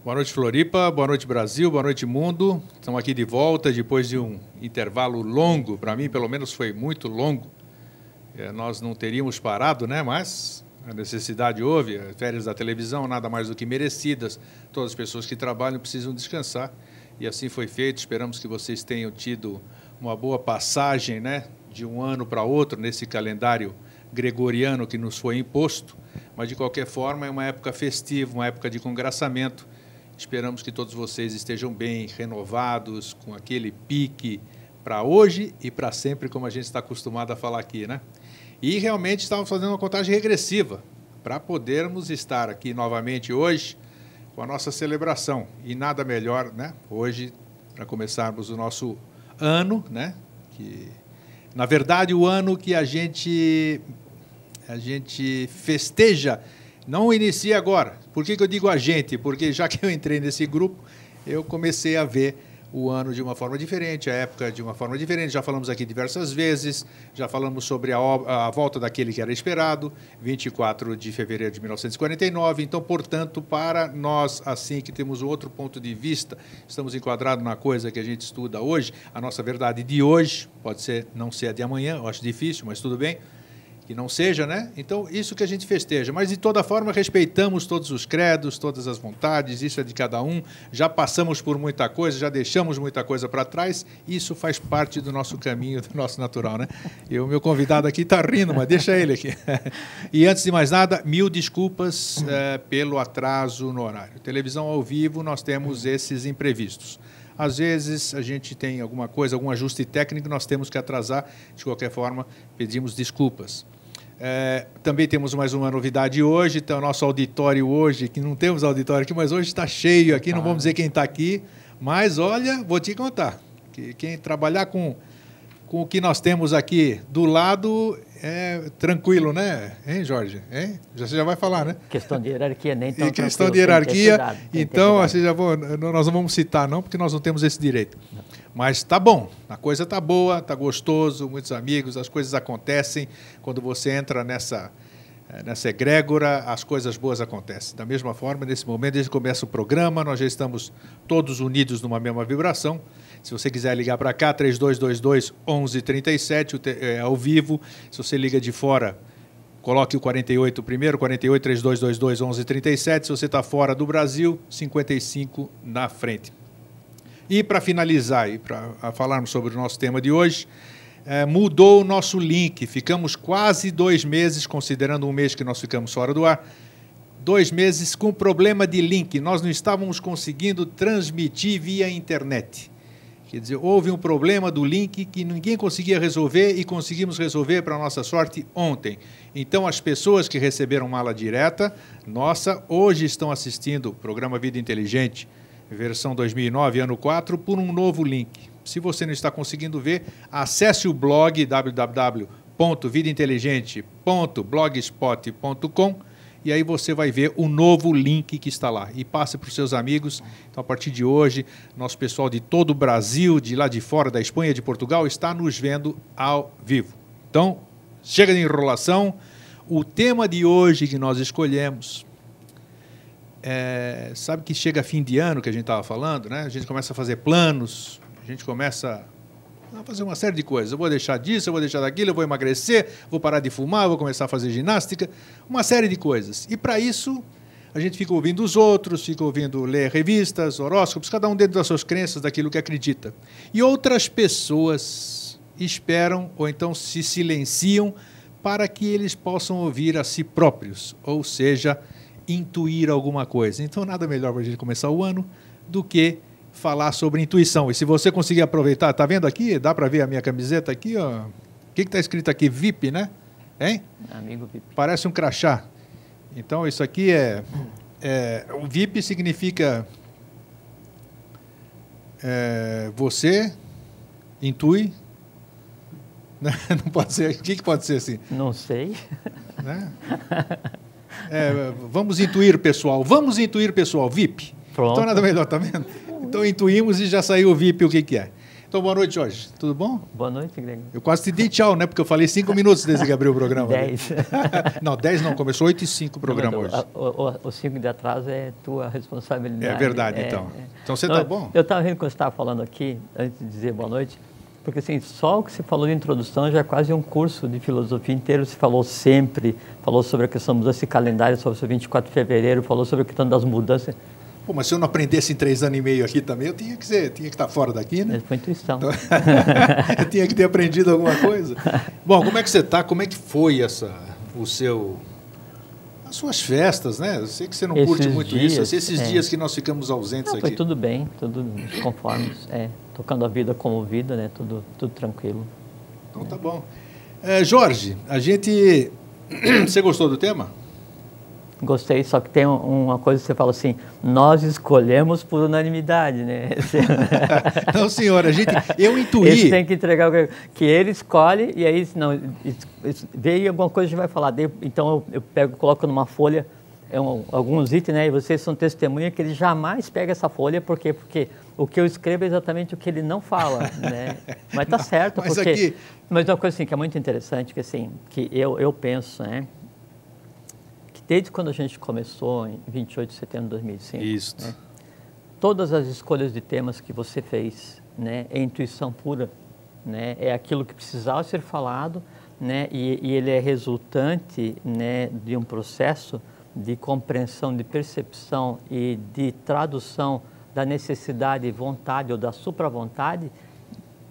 Boa noite, Floripa. Boa noite, Brasil. Boa noite, mundo. Estamos aqui de volta depois de um intervalo longo. Para mim, pelo menos, foi muito longo. Nós não teríamos parado, né? Mas a necessidade houve. As férias da televisão, nada mais do que merecidas. Todas as pessoas que trabalham precisam descansar. E assim foi feito. Esperamos que vocês tenham tido uma boa passagem, né? De um ano para outro, nesse calendário gregoriano que nos foi imposto. Mas, de qualquer forma, é uma época festiva, uma época de congraçamento. Esperamos que todos vocês estejam bem, renovados, com aquele pique para hoje e para sempre, como a gente está acostumado a falar aqui, né? E realmente estávamos fazendo uma contagem regressiva para podermos estar aqui novamente hoje com a nossa celebração. E nada melhor, né? Hoje, para começarmos o nosso ano, né? Que, na verdade, o ano que a gente festeja não inicia agora. Por que eu digo a gente? Porque já que eu entrei nesse grupo, eu comecei a ver o ano de uma forma diferente, a época de uma forma diferente. Já falamos aqui diversas vezes, já falamos sobre a volta daquele que era esperado, 24 de fevereiro de 1949. Então, portanto, para nós, assim que temos outro ponto de vista, estamos enquadrados na coisa que a gente estuda hoje, a nossa verdade de hoje, pode ser não ser a de amanhã, eu acho difícil, mas tudo bem. Que não seja, né? Então, isso que a gente festeja. Mas, de toda forma, respeitamos todos os credos, todas as vontades, isso é de cada um. Já passamos por muita coisa, já deixamos muita coisa para trás. Isso faz parte do nosso caminho, do nosso natural, né? E o meu convidado aqui está rindo, mas deixa ele aqui. E, antes de mais nada, 1000 desculpas pelo atraso no horário. Televisão ao vivo, nós temos esses imprevistos. Às vezes, a gente tem alguma coisa, algum ajuste técnico, nós temos que atrasar. De qualquer forma, pedimos desculpas. Também temos mais uma novidade hoje, então, nosso auditório hoje, que não temos auditório aqui, mas hoje está cheio aqui, não vamos dizer quem está aqui, mas, olha, vou te contar, que quem trabalhar com o que nós temos aqui do lado é tranquilo, né? Hein, Jorge? Hein? Você já vai falar, né? Questão de hierarquia, nem tão tranquilo. Questão de hierarquia, então, assim, nós não vamos citar, não, porque nós não temos esse direito. Mas está bom, a coisa está boa, está gostoso, muitos amigos, as coisas acontecem. Quando você entra nessa egrégora, as coisas boas acontecem. Da mesma forma, nesse momento, desde que começa o programa, nós já estamos todos unidos numa mesma vibração. Se você quiser ligar para cá, 3222-1137, é ao vivo. Se você liga de fora, coloque o 48 primeiro, 48-3222-1137. Se você está fora do Brasil, 55 na frente. E para finalizar, e para falarmos sobre o nosso tema de hoje, mudou o nosso link. Ficamos quase 2 meses, considerando um mês que nós ficamos fora do ar, 2 meses com problema de link. Nós não estávamos conseguindo transmitir via internet. Quer dizer, houve um problema do link que ninguém conseguia resolver e conseguimos resolver, para a nossa sorte, ontem. Então, as pessoas que receberam mala direta, hoje estão assistindo o programa Vida Inteligente, versão 2009, ano 4, por um novo link. Se você não está conseguindo ver, acesse o blog www.vidainteligente.blogspot.com e aí você vai ver o novo link que está lá. E passe para os seus amigos. Então, a partir de hoje, nosso pessoal de todo o Brasil, de lá de fora, da Espanha, de Portugal, está nos vendo ao vivo. Então, chega de enrolação. O tema de hoje que nós escolhemos... sabe que chega fim de ano, que a gente estava falando, né? A gente começa a fazer planos, a gente começa a fazer uma série de coisas. Eu vou deixar disso, eu vou deixar daquilo, eu vou emagrecer, vou parar de fumar, vou começar a fazer ginástica, uma série de coisas. E, para isso, a gente fica ouvindo os outros, fica ouvindo ler revistas, horóscopos, cada um dentro das suas crenças, daquilo que acredita. E outras pessoas esperam ou então se silenciam para que eles possam ouvir a si próprios, ou seja, intuir alguma coisa. Então, nada melhor para a gente começar o ano do que falar sobre intuição. E se você conseguir aproveitar, tá vendo aqui? Dá para ver a minha camiseta aqui, ó. O que está escrito aqui? VIP, né? Hein? Amigo VIP. Parece um crachá. Então, isso aqui o VIP significa você intui. Não pode ser. O que pode ser assim? Não sei. Né? Vamos intuir, pessoal. Vamos intuir, pessoal. VIP. Pronto. Então, nada melhor, tá vendo? Então, intuímos e já saiu o VIP o que é. Então, boa noite, Jorge. Tudo bom? Boa noite, Greg. Eu quase te dei tchau, né? Porque eu falei 5 minutos desde que abriu o programa. 10. Não, 10 não. Começou 8h05 o programa hoje. O 5 de atraso é tua responsabilidade. É verdade, então. Então, você está bom? Eu estava vendo que você estava falando aqui, antes de dizer boa noite, porque assim, só o que você falou de introdução já é quase um curso de filosofia inteiro. Você falou sempre, falou sobre a questão desse calendário, sobre o 24 de fevereiro, falou sobre a questão das mudanças. Pô, mas se eu não aprendesse em 3 anos e meio aqui também, eu tinha que estar fora daqui, né? Foi intuição. Então, eu tinha que ter aprendido alguma coisa. Bom, como é que você está? Como é que foi as suas festas, né? Eu sei que você não curte muito isso. Esses dias que nós ficamos ausentes aqui. Foi tudo bem, tudo conforme, tocando a vida como vida, né? Tudo tranquilo. Então tá bom. Jorge, você gostou do tema? Gostei, só que tem uma coisa que você fala assim, nós escolhemos por unanimidade, né? Não, senhora, eu intuí... Esse tem que entregar o que ele escolhe, e aí, não, veio alguma coisa que a gente vai falar. Então, eu coloco numa folha alguns itens, né? E vocês são testemunha que ele jamais pega essa folha, porque o que eu escrevo é exatamente o que ele não fala, né? Mas tá certo, mas uma coisa assim, que é muito interessante, que assim, que eu penso, né? Desde quando a gente começou, em 28 de setembro de 2005, isso. Né, todas as escolhas de temas que você fez, né, é intuição pura, né, é aquilo que precisava ser falado, né, e ele é resultante, né, de um processo de compreensão, de percepção e de tradução da necessidade, vontade ou da supravontade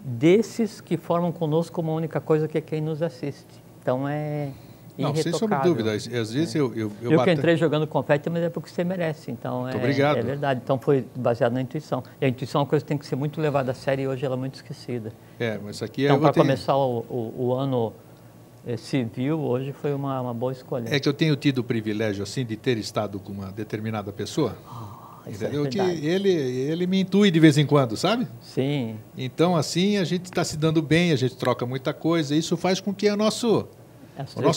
desses que formam conosco uma única coisa, que é quem nos assiste. Então, não, sem sombra de dúvida. Às vezes eu que entrei jogando confete, mas é porque você merece. Então, obrigado. É verdade. Então, foi baseado na intuição. E a intuição é uma coisa que tem que ser muito levada a sério e hoje ela é muito esquecida. Mas aqui então, para começar o ano civil, hoje foi uma boa escolha. É que eu tenho tido o privilégio, assim, de ter estado com uma determinada pessoa. Entendeu? Que ele me intui de vez em quando, sabe? Sim. Então, assim, a gente está se dando bem, a gente troca muita coisa. Isso faz com que o nosso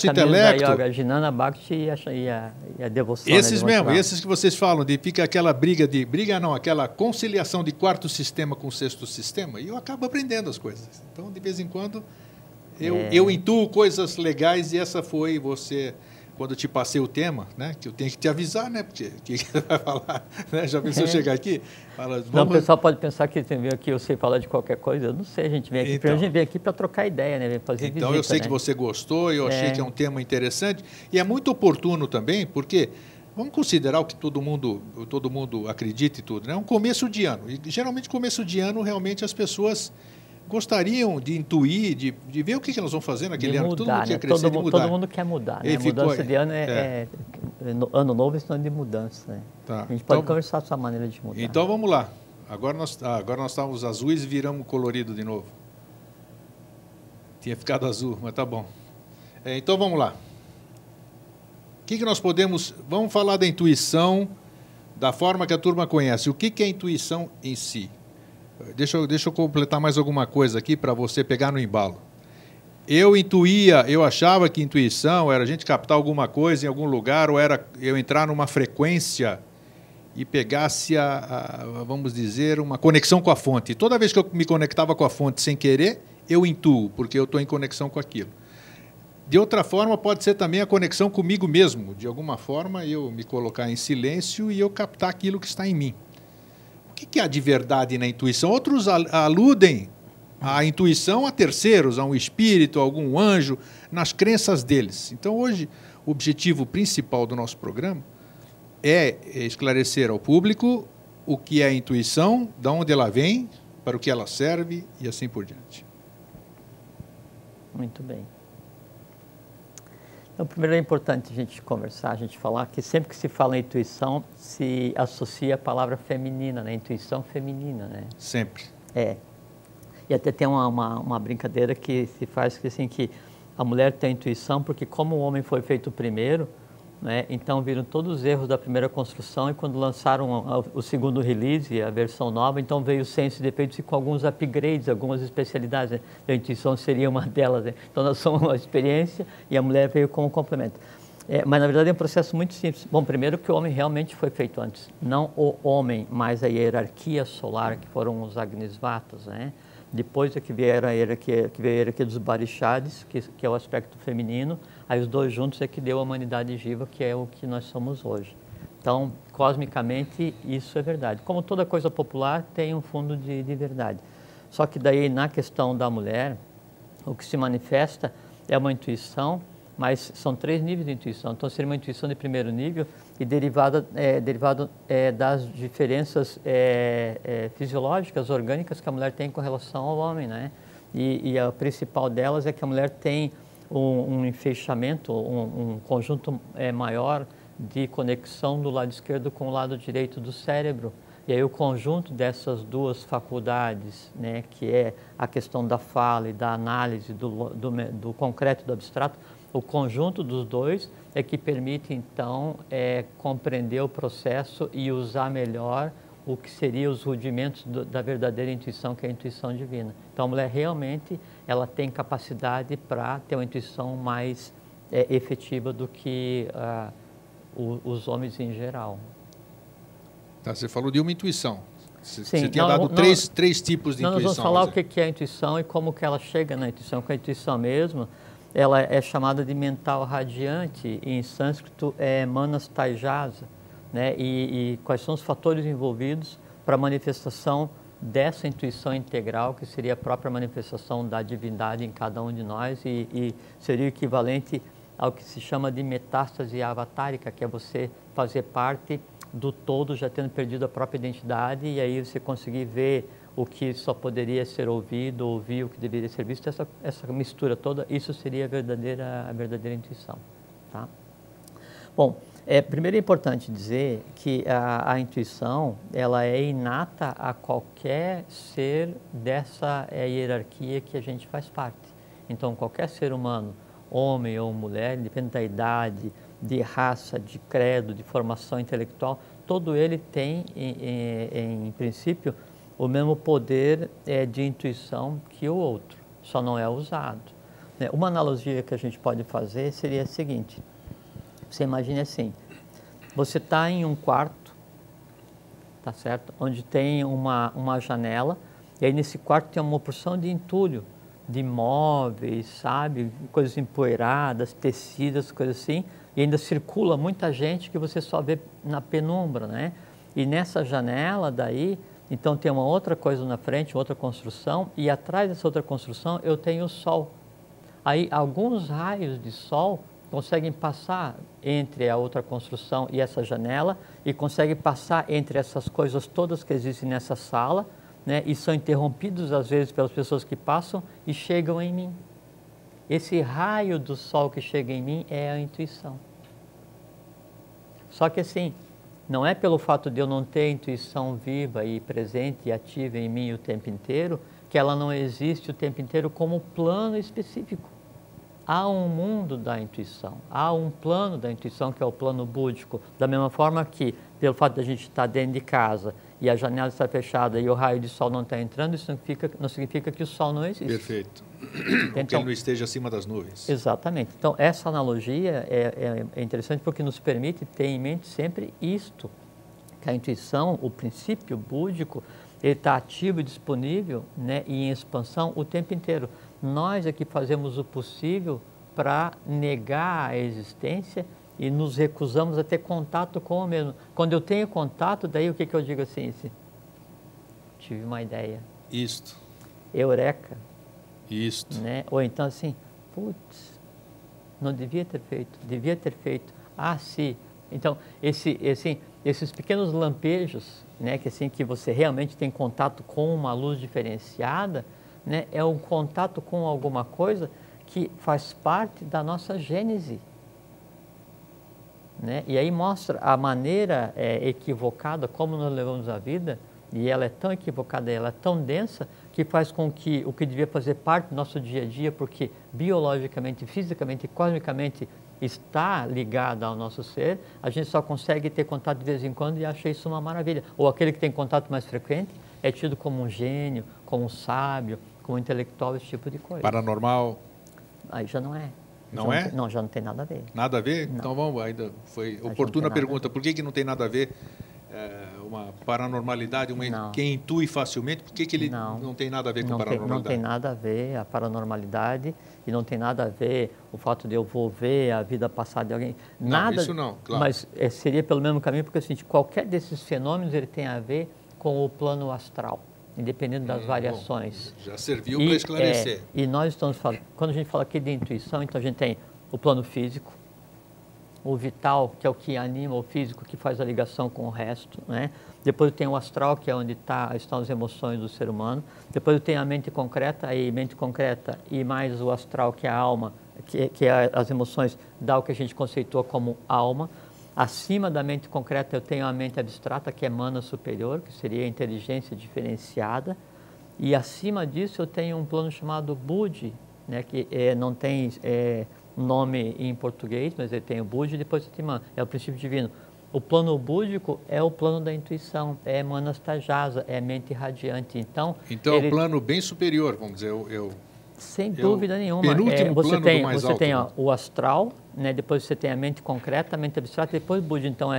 intelecto... Da yoga, Jnana Bhakti e a devoção. Esses mesmo, esses que vocês falam, fica aquela aquela conciliação de quarto sistema com sexto sistema, e eu acabo aprendendo as coisas. Então, de vez em quando, eu intuo coisas legais, e essa foi quando eu te passei o tema, né, que eu tenho que te avisar, né, porque o que você vai falar, né, já pensou chegar aqui? Fala, Não, o pessoal pode pensar que vem aqui, eu sei falar de qualquer coisa, eu não sei, a gente vem aqui, a gente vem aqui para trocar ideia, né, fazer visita, eu sei, né? que você gostou, eu achei que é um tema interessante, e é muito oportuno também, porque vamos considerar o que todo mundo acredita e tudo, né, um começo de ano, e geralmente começo de ano, realmente as pessoas gostariam de intuir, de ver o que nós vamos fazer naquele ano. Mudar, todo mundo quer né? crescer, de mudar. Todo mundo quer mudar, né? Mudança de ano ano novo é sinônimo de mudança, né? Tá. A gente pode conversar a sua maneira de mudar. Então vamos lá. Agora nós estávamos azuis e viramos colorido de novo. Tinha ficado azul, mas tá bom. Então vamos lá. O que nós podemos... Vamos falar da intuição, da forma que a turma conhece. O que é intuição em si? Deixa eu completar mais alguma coisa aqui para você pegar no embalo. Eu achava que intuição era a gente captar alguma coisa em algum lugar, ou era eu entrar numa frequência e pegasse, vamos dizer, uma conexão com a fonte. Toda vez que eu me conectava com a fonte sem querer, eu intuo, porque eu estou em conexão com aquilo. De outra forma, pode ser também a conexão comigo mesmo. De alguma forma, eu me colocar em silêncio e eu captar aquilo que está em mim. O que há de verdade na intuição? Outros aludem a intuição a terceiros, a um espírito, a algum anjo, nas crenças deles. Então, hoje, o objetivo principal do nosso programa é esclarecer ao público o que é a intuição, de onde ela vem, para o que ela serve e assim por diante. Muito bem. Então, primeiro é importante a gente conversar, a gente falar que sempre que se fala em intuição, se associa a palavra feminina, né? Intuição feminina, né? Sempre. E até tem uma brincadeira que se faz que, assim, que a mulher tem intuição porque como o homem foi feito primeiro, né? Então viram todos os erros da primeira construção e quando lançaram o segundo release, a versão nova, então veio sem esses defeitos e com alguns upgrades, algumas especialidades, né? A intuição seria uma delas, né? Então nós somos uma experiência e a mulher veio como complemento. Mas na verdade é um processo muito simples. Bom, primeiro que o homem realmente foi feito antes, não o homem, mas a hierarquia solar, que foram os Agnisvatas, né? Depois é que veio a hierarquia dos Barishads, que é o aspecto feminino. Aí os dois juntos é que deu a humanidade viva, que é o que nós somos hoje. Então, cosmicamente, isso é verdade. Como toda coisa popular, tem um fundo de verdade. Só que daí, na questão da mulher, o que se manifesta é uma intuição, mas são 3 níveis de intuição. Então, seria uma intuição de primeiro nível e derivado das diferenças fisiológicas, orgânicas que a mulher tem com relação ao homem, né? E a principal delas é que a mulher tem um enfeixamento, um conjunto maior de conexão do lado esquerdo com o lado direito do cérebro. E aí o conjunto dessas duas faculdades, né, que é a questão da fala e da análise do concreto e do abstrato, o conjunto dos dois é que permite, então, compreender o processo e usar melhor o que seriam os rudimentos da verdadeira intuição, que é a intuição divina. Então, a mulher realmente ela tem capacidade para ter uma intuição mais efetiva do que os homens em geral. Tá, você falou de uma intuição. Você Sim, tinha dado três tipos de intuição. Nós vamos falar o que é a intuição e como que ela chega na intuição. Com a intuição mesmo, ela é chamada de mental radiante, em sânscrito é manas taijasa, né? E quais são os fatores envolvidos para a manifestação dessa intuição integral, que seria a própria manifestação da divindade em cada um de nós e seria equivalente ao que se chama de metástase avatárica, que é você fazer parte do todo, já tendo perdido a própria identidade, e aí você conseguir ver o que só poderia ser ouvido, ouvir o que deveria ser visto, essa mistura toda, isso seria a verdadeira intuição. Tá? Bom, primeiro é importante dizer que a intuição, ela é inata a qualquer ser dessa hierarquia que a gente faz parte. Então, qualquer ser humano, homem ou mulher, independente da idade, de raça, de credo, de formação intelectual, todo ele tem, em princípio, o mesmo poder de intuição que o outro, só não é usado. Uma analogia que a gente pode fazer seria a seguinte: você imagine assim, você está em um quarto, tá certo? Onde tem uma janela, e aí nesse quarto tem uma porção de entulho, de móveis, sabe, coisas empoeiradas, tecidas, coisas assim, e ainda circula muita gente que você só vê na penumbra, né? E nessa janela daí, então tem uma outra coisa na frente, outra construção, e atrás dessa outra construção eu tenho o sol. Aí alguns raios de sol conseguem passar entre a outra construção e essa janela, e conseguem passar entre essas coisas todas que existem nessa sala, né, e são interrompidos às vezes pelas pessoas que passam e chegam em mim. Esse raio do sol que chega em mim é a intuição. Só que assim, não é pelo fato de eu não ter a intuição viva e presente e ativa em mim o tempo inteiro, que ela não existe o tempo inteiro como plano específico. Há um mundo da intuição, há um plano da intuição que é o plano búdico, da mesma forma que, pelo fato de a gente estar dentro de casa e a janela está fechada e o raio de sol não está entrando, isso não significa que o sol não existe. Perfeito. Então, que ele não esteja acima das nuvens. Exatamente. Então, essa analogia é interessante porque nos permite ter em mente sempre isto, que a intuição, o princípio búdico, ele está ativo e disponível, né, e em expansão o tempo inteiro. Nós é que fazemos o possível para negar a existência e nos recusamos a ter contato com o mesmo. Quando eu tenho contato, daí o que eu digo assim? Tive uma ideia. Isto. Eureka. Isto. Né? Ou então assim, putz, não devia ter feito. Ah, sim. Então, esses pequenos lampejos, né, que você realmente tem contato com uma luz diferenciada, né, é um contato com alguma coisa que faz parte da nossa gênese. Né? E aí mostra a maneira equivocada como nós levamos a vida, e ela é tão equivocada, ela é tão densa, que faz com que o que devia fazer parte do nosso dia a dia, porque biologicamente, fisicamente e cosmicamente está ligada ao nosso ser, a gente só consegue ter contato de vez em quando e acha isso uma maravilha. Ou aquele que tem contato mais frequente é tido como um gênio, como um sábio, como um intelectual, esse tipo de coisa. Paranormal? Aí já não é. Não é? Não, já não tem nada a ver. Nada a ver? Não. Então vamos, ainda foi oportuna a pergunta. Por que não tem nada a ver? uma paranormalidade, Não. quem intui facilmente, por que ele não tem nada a ver com a paranormalidade? Não tem nada a ver a paranormalidade e não tem nada a ver o fato de eu vou ver a vida passada de alguém. Nada, não, isso não, claro. Mas seria pelo mesmo caminho, porque assim, qualquer desses fenômenos ele tem a ver com o plano astral, independente das variações. Bom, já serviu para esclarecer. E nós estamos falando, quando a gente fala aqui de intuição, então a gente tem o plano físico, o vital, que é o que anima o físico, que faz a ligação com o resto, né? Depois tem o astral, que é onde estão as emoções do ser humano. Depois tem a mente concreta, e mais o astral, que é a alma, que é as emoções, dá o que a gente conceitua como alma. Acima da mente concreta eu tenho a mente abstrata, que é mana superior, que seria a inteligência diferenciada. E acima disso eu tenho um plano chamado Budi, né, que não tem nome em português, mas ele tem o Budi e depois tem é o princípio divino. O plano búdico é o plano da intuição, é Manastajasa, é mente radiante. Então é um plano bem superior, vamos dizer, sem dúvida nenhuma. Penúltimo plano do mais alto. Você tem o astral, né? Depois você tem a mente concreta, a mente abstrata, e depois o Budi. Então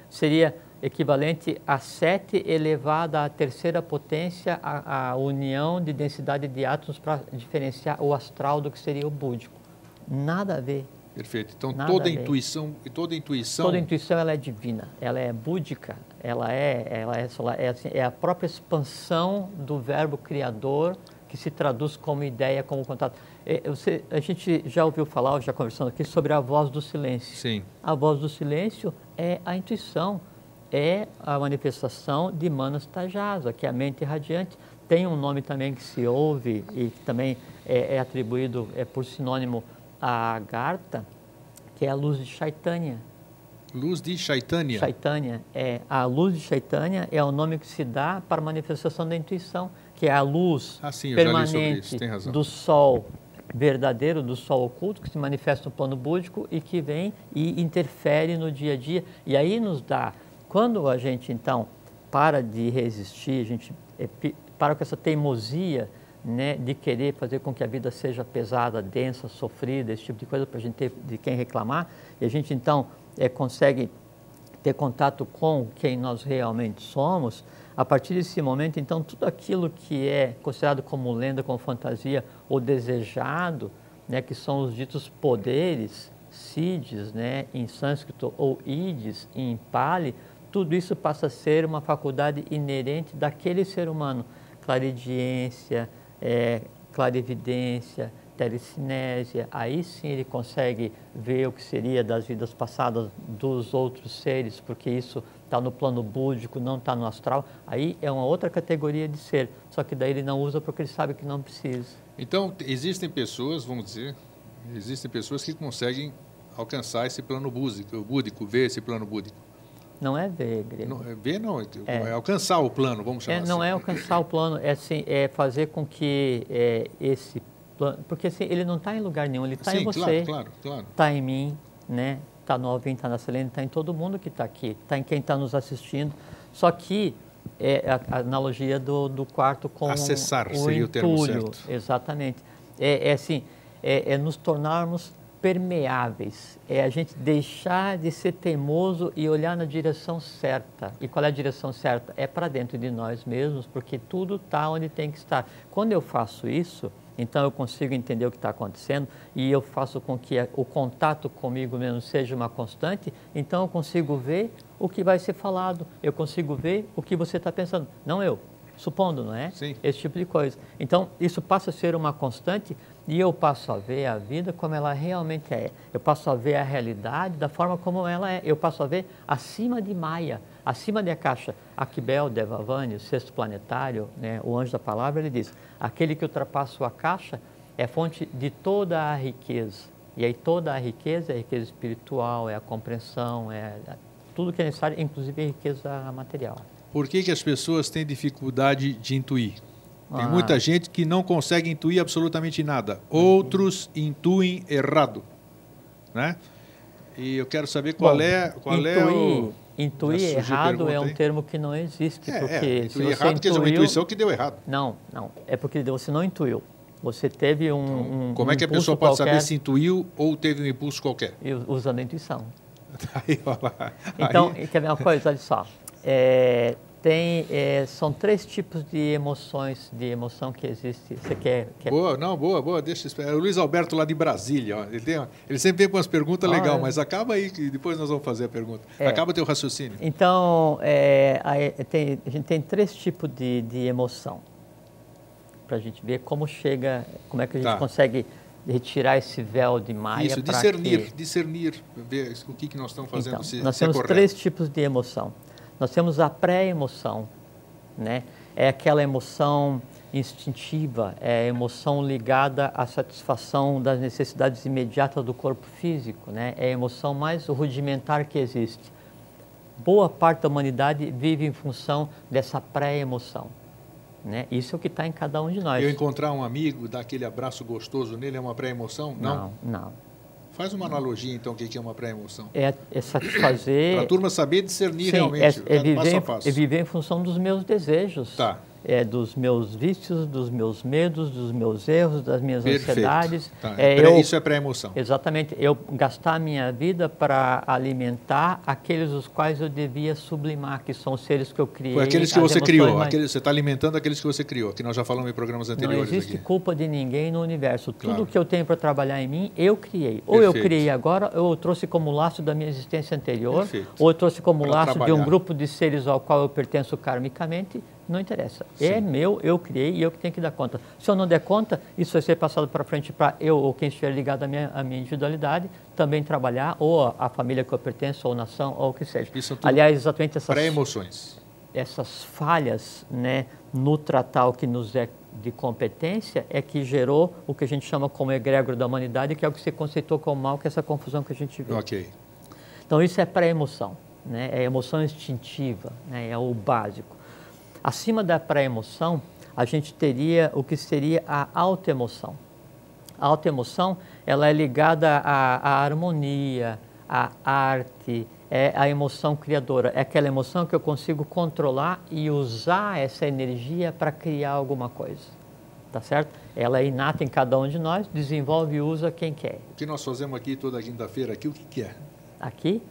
seria equivalente a 7 elevado à terceira potência, a união de densidade de átomos para diferenciar o astral do que seria o búdico. Nada a ver. Perfeito. Então toda intuição ela é divina, ela é búdica, ela é a própria expansão do verbo criador que se traduz como ideia, como contato. A gente já ouviu falar, já conversando aqui, sobre a voz do silêncio. Sim. A voz do silêncio é a intuição, é a manifestação de Manastajasa, que é a mente radiante. Tem um nome também que se ouve e que também é atribuído por sinônimo a Agartha, que é a luz de Chaitanya. Luz de Chaitanya? Chaitanya, a luz de Chaitanya é o nome que se dá para a manifestação da intuição, que é a luz permanente do sol verdadeiro, do sol oculto, que se manifesta no plano búdico e que vem e interfere no dia a dia. E aí nos dá, quando a gente então para de resistir, a gente para com essa teimosia, né, de querer fazer com que a vida seja pesada, densa, sofrida, esse tipo de coisa para a gente ter de quem reclamar, e a gente então consegue ter contato com quem nós realmente somos. A partir desse momento, então, tudo aquilo que é considerado como lenda, como fantasia ou desejado, né, que são os ditos poderes, siddhis, né, em sânscrito, ou idis em pali, tudo isso passa a ser uma faculdade inerente daquele ser humano. Claridiência, clarividência, telecinésia, aí sim ele consegue ver o que seria das vidas passadas dos outros seres, porque isso está no plano búdico, não está no astral, aí é uma outra categoria de ser, só que daí ele não usa porque ele sabe que não precisa. Então, existem pessoas, vamos dizer, que conseguem alcançar esse plano búdico, ver esse plano búdico. Não é ver, grego. Ver não, é alcançar o plano, vamos chamar assim. Não é alcançar o plano, é fazer com que esse plano... Porque assim, ele não está em lugar nenhum, ele está em você. Claro. Está em mim, né? Está no Alvin, está na Selene, está em todo mundo que está aqui. Está em quem está nos assistindo. Só que a analogia do quarto com acessar o seria o termo entulho. certo. Exatamente. Nos tornarmos permeáveis, a gente deixar de ser teimoso e olhar na direção certa. E qual é a direção certa? É para dentro de nós mesmos, porque tudo está onde tem que estar. Quando eu faço isso, então eu consigo entender o que está acontecendo e eu faço com que o contato comigo mesmo seja uma constante, então eu consigo ver o que vai ser falado, eu consigo ver o que você está pensando, não eu. Supondo, não é? Sim. Esse tipo de coisa. Então, isso passa a ser uma constante e eu passo a ver a vida como ela realmente é. Eu passo a ver a realidade da forma como ela é. Eu passo a ver acima de Maya, acima da caixa. Akibel Devavani, o sexto planetário, né, o anjo da palavra, ele diz, aquele que ultrapassa a caixa é fonte de toda a riqueza. E aí toda a riqueza é a riqueza espiritual, é a compreensão, é tudo que é necessário, inclusive a riqueza material. Por que as pessoas têm dificuldade de intuir? Tem muita gente que não consegue intuir absolutamente nada. Outros intuem errado, E eu quero saber qual é o... Intuir errado é um termo que não existe. Porque intuir errado quer dizer uma intuição que deu errado. Não. É porque você não intuiu. Você teve como é que a pessoa pode saber se intuiu ou teve um impulso qualquer? Usando a intuição. Aí, olha lá. Então, quer ver uma coisa? Olha só. São 3 tipos de emoção que existe. Você quer... Boa, não, boa. Deixa eu esperar. O Luiz Alberto lá de Brasília, ó, ele sempre vem com umas perguntas legais, mas acaba aí que depois nós vamos fazer a pergunta. Acaba o teu raciocínio. Então, a gente tem 3 tipos de emoção, para a gente ver como é que a gente consegue retirar esse véu de Maia. Isso, discernir, ver o que nós estamos fazendo. Então, nós temos 3 tipos de emoção. Nós temos a pré-emoção, né? É aquela emoção instintiva, é a emoção ligada à satisfação das necessidades imediatas do corpo físico, né? É a emoção mais rudimentar que existe. Boa parte da humanidade vive em função dessa pré-emoção, né? Isso é o que está em cada um de nós. Eu encontrar um amigo, dar aquele abraço gostoso nele, é uma pré-emoção? Não. Faz uma analogia, então, o que é uma pré-emoção. É satisfazer... Para a turma saber discernir realmente, passo a passo. É viver em função dos meus desejos. Tá. Dos meus vícios, dos meus medos, dos meus erros, das minhas ansiedades. Tá. Isso é pré-emoção. Exatamente. Eu gastar a minha vida para alimentar aqueles os quais eu devia sublimar, que são os seres que eu criei. Foi aqueles que você criou. Você está alimentando aqueles que você criou, que nós já falamos em programas anteriores. Não existe aqui. culpa de ninguém no universo. Claro. Tudo que eu tenho para trabalhar em mim, eu criei. Ou eu criei agora, ou eu trouxe como laço da minha existência anterior, ou eu trouxe como laço de um grupo de seres ao qual eu pertenço karmicamente. Não interessa. Sim. É meu, eu criei e eu que tenho que dar conta. Se eu não der conta, isso vai ser passado para frente para eu ou quem estiver ligado à minha individualidade também trabalhar, ou a família que eu pertenço, ou nação, ou o que seja. Isso tudo. Aliás, exatamente essas pré-emoções. Essas falhas, né, no tratar o que nos é de competência é que gerou o que a gente chama como egrégor da humanidade, que é o que se conceitou como mal, que é essa confusão que a gente vê. Ok. Então, isso é pré-emoção, né? É emoção instintiva, né? É o básico. Acima da pré-emoção, a gente teria o que seria a autoemoção. A autoemoção, ela é ligada à harmonia, à arte, é a emoção criadora. É aquela emoção que eu consigo controlar e usar essa energia para criar alguma coisa. Tá certo? Ela é inata em cada um de nós, desenvolve e usa quem quer. O que nós fazemos aqui toda quinta-feira, aqui o que é? Aqui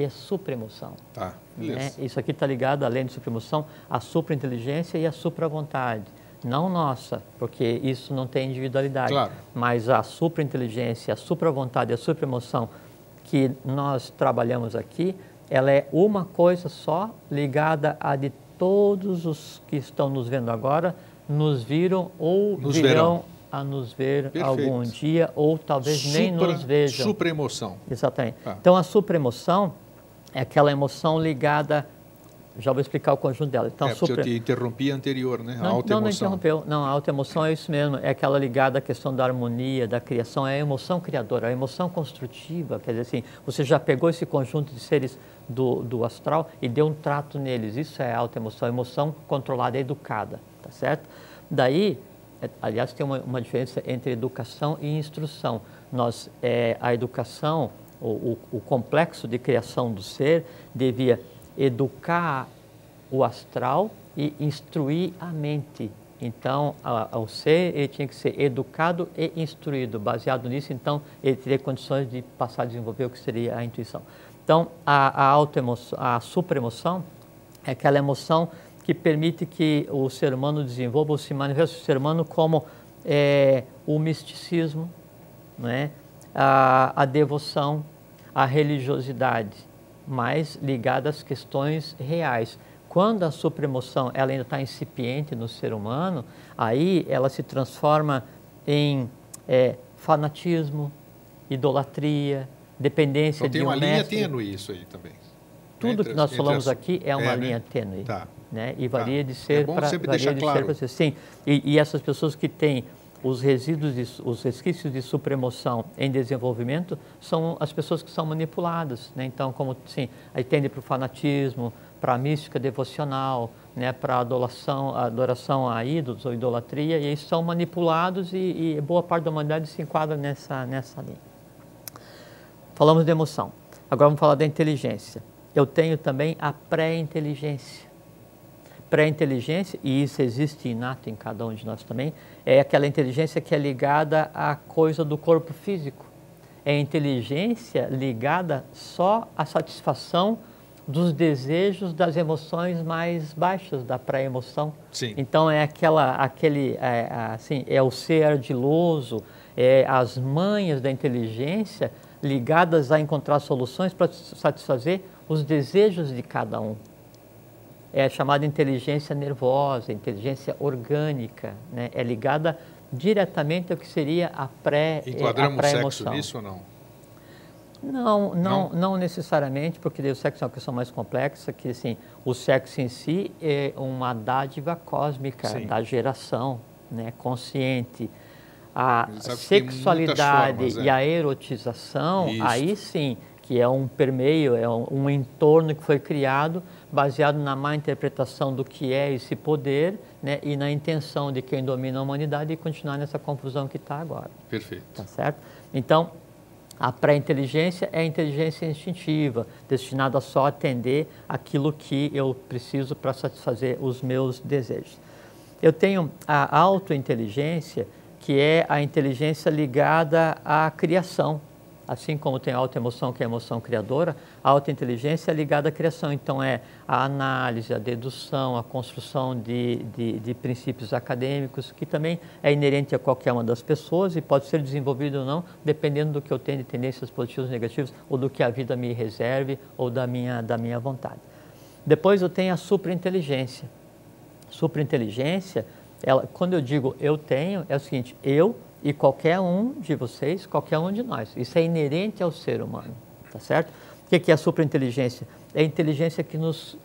é supraemoção. Tá, beleza. Né? Isso aqui está ligado, além de supraemoção, à suprainteligência e à supravontade. Não nossa, porque isso não tem individualidade. Claro. Mas a suprainteligência, a supravontade e a supraemoção que nós trabalhamos aqui, ela é uma coisa só ligada a de todos os que estão nos vendo agora, nos viram ou virão a nos ver algum dia, ou talvez nem nos vejam. Supraemoção. Exatamente. Então, a supraemoção é aquela emoção ligada... Já vou explicar o conjunto dela. Então, porque eu te interrompi anterior, né? A autoemoção. Não interrompeu. Não, a autoemoção é isso mesmo. É aquela ligada à questão da harmonia, da criação. É a emoção criadora, a emoção construtiva. Quer dizer assim, você já pegou esse conjunto de seres do astral e deu um trato neles. Isso é a autoemoção, a emoção controlada, educada. Tá certo? Daí... Aliás, tem uma diferença entre educação e instrução. A educação, o complexo de criação do ser, devia educar o astral e instruir a mente. Então, o ser ele tinha que ser educado e instruído. Baseado nisso, então, ele teria condições de passar a desenvolver o que seria a intuição. Então, a supraemoção é aquela emoção que permite que o ser humano desenvolva ou se manifeste o ser humano como o misticismo, né? a devoção, a religiosidade, mais ligada às questões reais. Quando a supraemoção ela ainda está incipiente no ser humano, aí ela se transforma em fanatismo, idolatria, dependência de um mestre. Tem uma linha tênue isso aí também. Tudo que nós falamos aqui é uma linha tênue. Tá. Né? E varia de ser para claro. Sim, e essas pessoas que têm os resíduos, os resquícios de supraemoção em desenvolvimento são as pessoas que são manipuladas, né? Então, como assim, aí tende para o fanatismo, para a mística devocional, né? Para a adoração a ídolos ou idolatria, e aí são manipulados e boa parte da humanidade se enquadra nessa linha. Falamos de emoção, agora vamos falar da inteligência. Eu tenho também a pré-inteligência. Pré-inteligência, e isso existe inato em cada um de nós também, é aquela inteligência que é ligada à coisa do corpo físico. É a inteligência ligada só à satisfação dos desejos das emoções mais baixas, da pré-emoção. Sim. Então é é o ser ardiloso, as manhas da inteligência ligadas a encontrar soluções para satisfazer os desejos de cada um. É chamada inteligência nervosa, inteligência orgânica, né? É ligada diretamente ao que seria a pré-emoção. Enquadramos sexo nisso ou não? Não necessariamente, porque o sexo é uma questão mais complexa, que assim, o sexo em si é uma dádiva cósmica, sim, da geração, né, consciente. A sexualidade formas, e a erotização, isso, aí sim, que é um permeio, é um entorno que foi criado baseado na má interpretação do que é esse poder, né, e na intenção de quem domina a humanidade e continuar nessa confusão que está agora. Perfeito. Tá certo? Então, a pré-inteligência é a inteligência instintiva, destinada a só atender aquilo que eu preciso para satisfazer os meus desejos. Eu tenho a autointeligência, que é a inteligência ligada à criação. Assim como tem a autoemoção, que é a emoção criadora, a autointeligência é ligada à criação. Então, é a análise, a dedução, a construção de princípios acadêmicos, que também é inerente a qualquer uma das pessoas e pode ser desenvolvido ou não, dependendo do que eu tenho de tendências positivas ou negativas, ou do que a vida me reserve, ou da minha vontade. Depois eu tenho a superinteligência. Superinteligência, quando eu digo eu tenho, é o seguinte: eu e qualquer um de vocês, qualquer um de nós. Isso é inerente ao ser humano, tá certo? O que é a superinteligência? É a inteligência que nos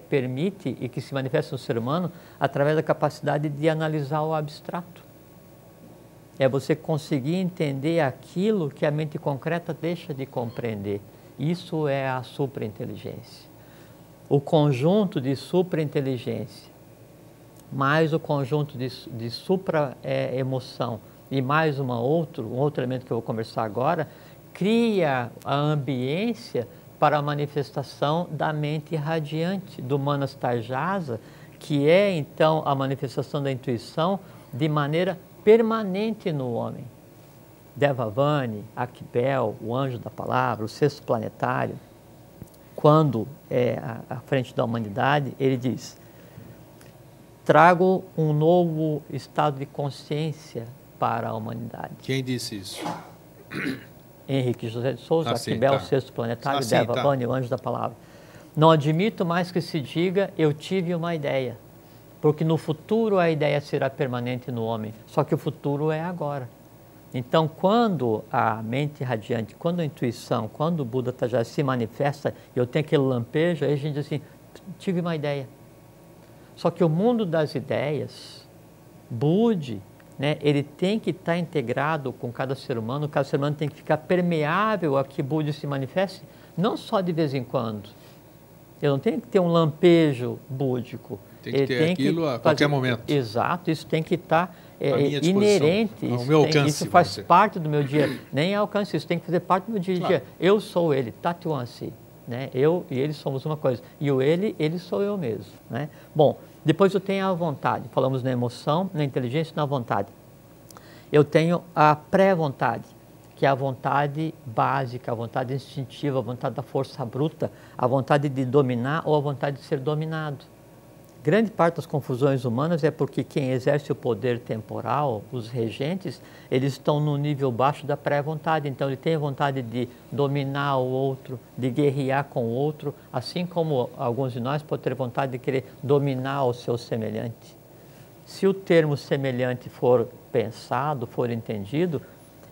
permite e que se manifesta no ser humano através da capacidade de analisar o abstrato. É você conseguir entender aquilo que a mente concreta deixa de compreender. Isso é a superinteligência. O conjunto de superinteligência mais o conjunto de supra-emoção e mais um outro elemento que eu vou conversar agora, cria a ambiência para a manifestação da mente radiante, do Manas Tarjasa, que é então a manifestação da intuição de maneira permanente no homem. Devavani, Akbel, o anjo da palavra, o sexto planetário, quando é à frente da humanidade, ele diz: trago um novo estado de consciência para a humanidade. Quem disse isso? Henrique José de Souza, Akbel, o sexto planetário, Devavani, o anjo da palavra. Não admito mais que se diga, eu tive uma ideia, porque no futuro a ideia será permanente no homem, só que o futuro é agora. Então, quando a mente radiante, quando a intuição, quando o Buda já se manifesta, eu tenho aquele lampejo, aí a gente diz assim, tive uma ideia. Só que o mundo das ideias, Budi, né, ele tem que estar integrado com cada ser humano tem que ficar permeável a que Budi se manifeste, não só de vez em quando. Eu não tenho que ter um lampejo búdico. Tem que ter aquilo a qualquer momento. Exato, isso tem que estar inerente. Ao meu alcance. Isso faz parte do meu dia. Nem alcance, isso tem que fazer parte do meu dia a dia. Eu sou ele, Tatuansi. Né? Eu e ele somos uma coisa. E o ele sou eu mesmo. Né? Bom, depois eu tenho a vontade. Falamos na emoção, na inteligência e na vontade. Eu tenho a pré-vontade, que é a vontade básica, a vontade instintiva, a vontade da força bruta, a vontade de dominar ou a vontade de ser dominado. Grande parte das confusões humanas é porque quem exerce o poder temporal, os regentes, eles estão no nível baixo da pré-vontade. Então, ele tem a vontade de dominar o outro, de guerrear com o outro, assim como alguns de nós podem ter vontade de querer dominar o seu semelhante. Se o termo semelhante for pensado, for entendido,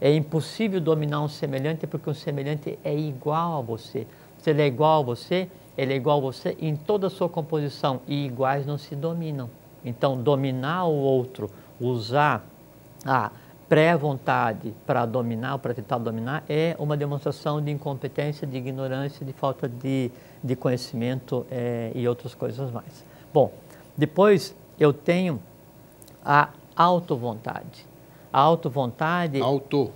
é impossível dominar um semelhante porque um semelhante é igual a você. Se ele é igual a você, ele é igual a você em toda a sua composição e iguais não se dominam. Então, dominar o outro, usar a pré-vontade para dominar, para tentar dominar, é uma demonstração de incompetência, de ignorância, de falta de conhecimento e outras coisas mais. Bom, depois eu tenho a autovontade. A autovontade... Auto.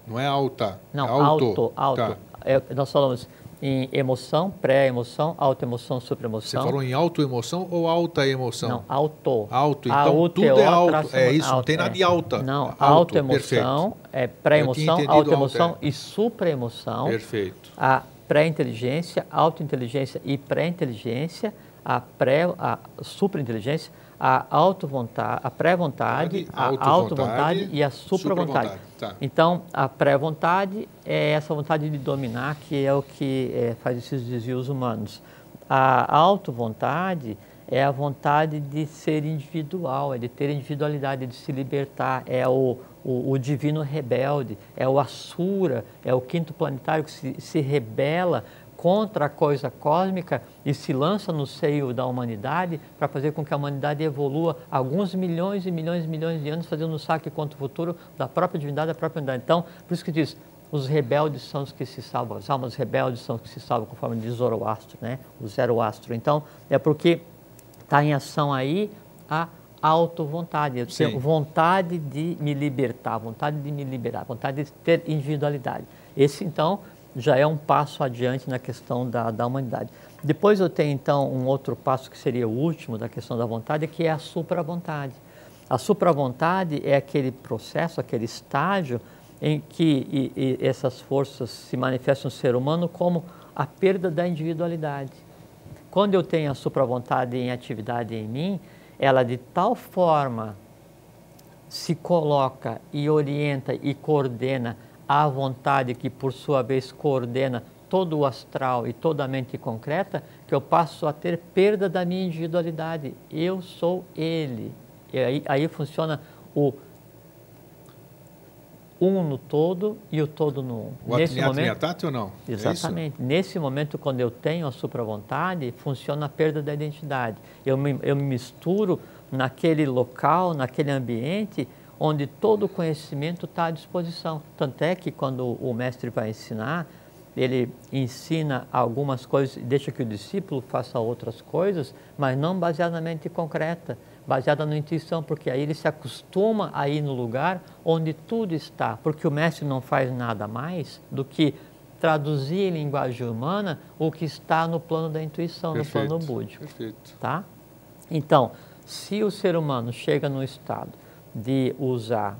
Não é alta. Não, é auto. Tá. Nós falamos em emoção, pré-emoção, autoemoção, supraemoção. Você falou em autoemoção ou alta emoção? Não, auto. Auto, então tudo é alto. É isso, não tem nada de alta. Não, autoemoção, pré-emoção, autoemoção e supraemoção. Perfeito. A pré-inteligência, auto-inteligência e pré-inteligência, a supra-inteligência, a auto-vontade, a pré-vontade, a auto-vontade e a supra-vontade. Tá. Então, a pré-vontade é essa vontade de dominar, que é o que faz esses desvios humanos. A auto-vontade é a vontade de ser individual, é de ter individualidade, de se libertar, é o divino rebelde, é o Asura, é o quinto planetário que se rebela contra a coisa cósmica e se lança no seio da humanidade para fazer com que a humanidade evolua alguns milhões e milhões e milhões de anos, fazendo um saque contra o futuro da própria divindade, da própria unidade. Então, por isso que diz, os rebeldes são os que se salvam, as almas rebeldes são os que se salvam, conforme diz Zoroastro, né? O Zoroastro. Então, é porque está em ação aí a auto-vontade. Eu tenho vontade de me libertar, vontade de me liberar, vontade de ter individualidade. Esse, então, já é um passo adiante na questão da humanidade. Depois eu tenho, então, um outro passo que seria o último da questão da vontade, que é a supra-vontade. A supra-vontade é aquele processo, aquele estágio em que essas forças se manifestam no ser humano como a perda da individualidade. Quando eu tenho a supra-vontade em atividade em mim, ela de tal forma se coloca e orienta e coordena a vontade que, por sua vez, coordena todo o astral e toda a mente concreta, que eu passo a ter perda da minha individualidade. Eu sou ele. E aí funciona o um no todo e o todo no um. O Atniatat ou não? Exatamente. É nesse momento, quando eu tenho a supra-vontade, funciona a perda da identidade. Eu me misturo naquele local, naquele ambiente, onde todo o conhecimento está à disposição. Tanto é que quando o mestre vai ensinar, ele ensina algumas coisas e deixa que o discípulo faça outras coisas, mas não baseada na mente concreta, baseada na intuição, porque aí ele se acostuma a ir no lugar onde tudo está, porque o mestre não faz nada mais do que traduzir em linguagem humana o que está no plano da intuição, no plano búdico. Perfeito. Tá? Então, se o ser humano chega no estado de usar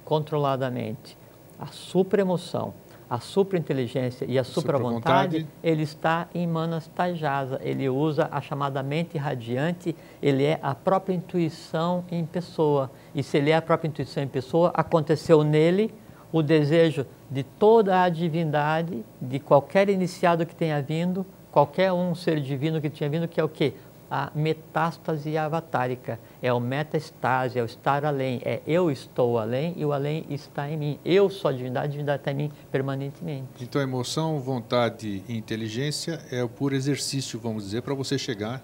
controladamente a supraemoção, a supra-inteligência e a supra-vontade, ele está em Manas Tajasa, ele usa a chamada mente radiante, ele é a própria intuição em pessoa. E se ele é a própria intuição em pessoa, aconteceu nele o desejo de toda a divindade, de qualquer iniciado que tenha vindo, qualquer um ser divino que tinha vindo, que é o quê? A metástase avatárica, é o metaestase, é o estar além, é eu estou além e o além está em mim. Eu sou a divindade está em mim permanentemente. Então, emoção, vontade e inteligência é o puro exercício, vamos dizer, para você chegar.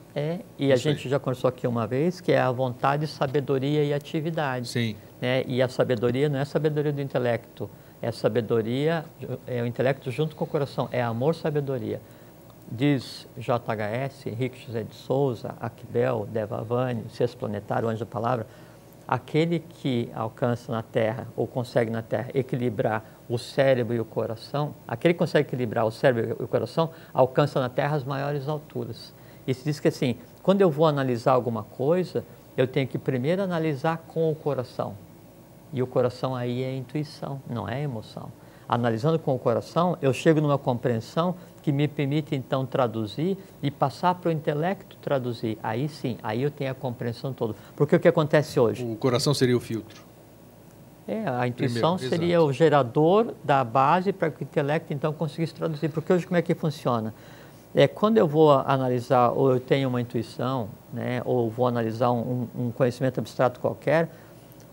E a gente já conversou aqui uma vez, que é a vontade, sabedoria e atividade. Sim. Né? E a sabedoria não é a sabedoria do intelecto, é a sabedoria, é o intelecto junto com o coração, é amor, sabedoria. Diz JHS, Henrique José de Souza, Akbel, Devavani, o sexto planetário, o anjo da palavra, aquele que alcança na Terra, ou consegue na Terra, equilibrar o cérebro e o coração, aquele que consegue equilibrar o cérebro e o coração, alcança na Terra as maiores alturas. E se diz que assim, quando eu vou analisar alguma coisa, eu tenho que primeiro analisar com o coração. E o coração aí é intuição, não é emoção. Analisando com o coração, eu chego numa compreensão que me permite então traduzir e passar para o intelecto traduzir. Aí sim, aí eu tenho a compreensão toda. Porque o que acontece hoje? O coração seria o filtro. A intuição seria o gerador da base para que o intelecto então conseguisse traduzir. Porque hoje como é que funciona? Quando eu vou analisar, ou eu tenho uma intuição, né, ou vou analisar um conhecimento abstrato qualquer,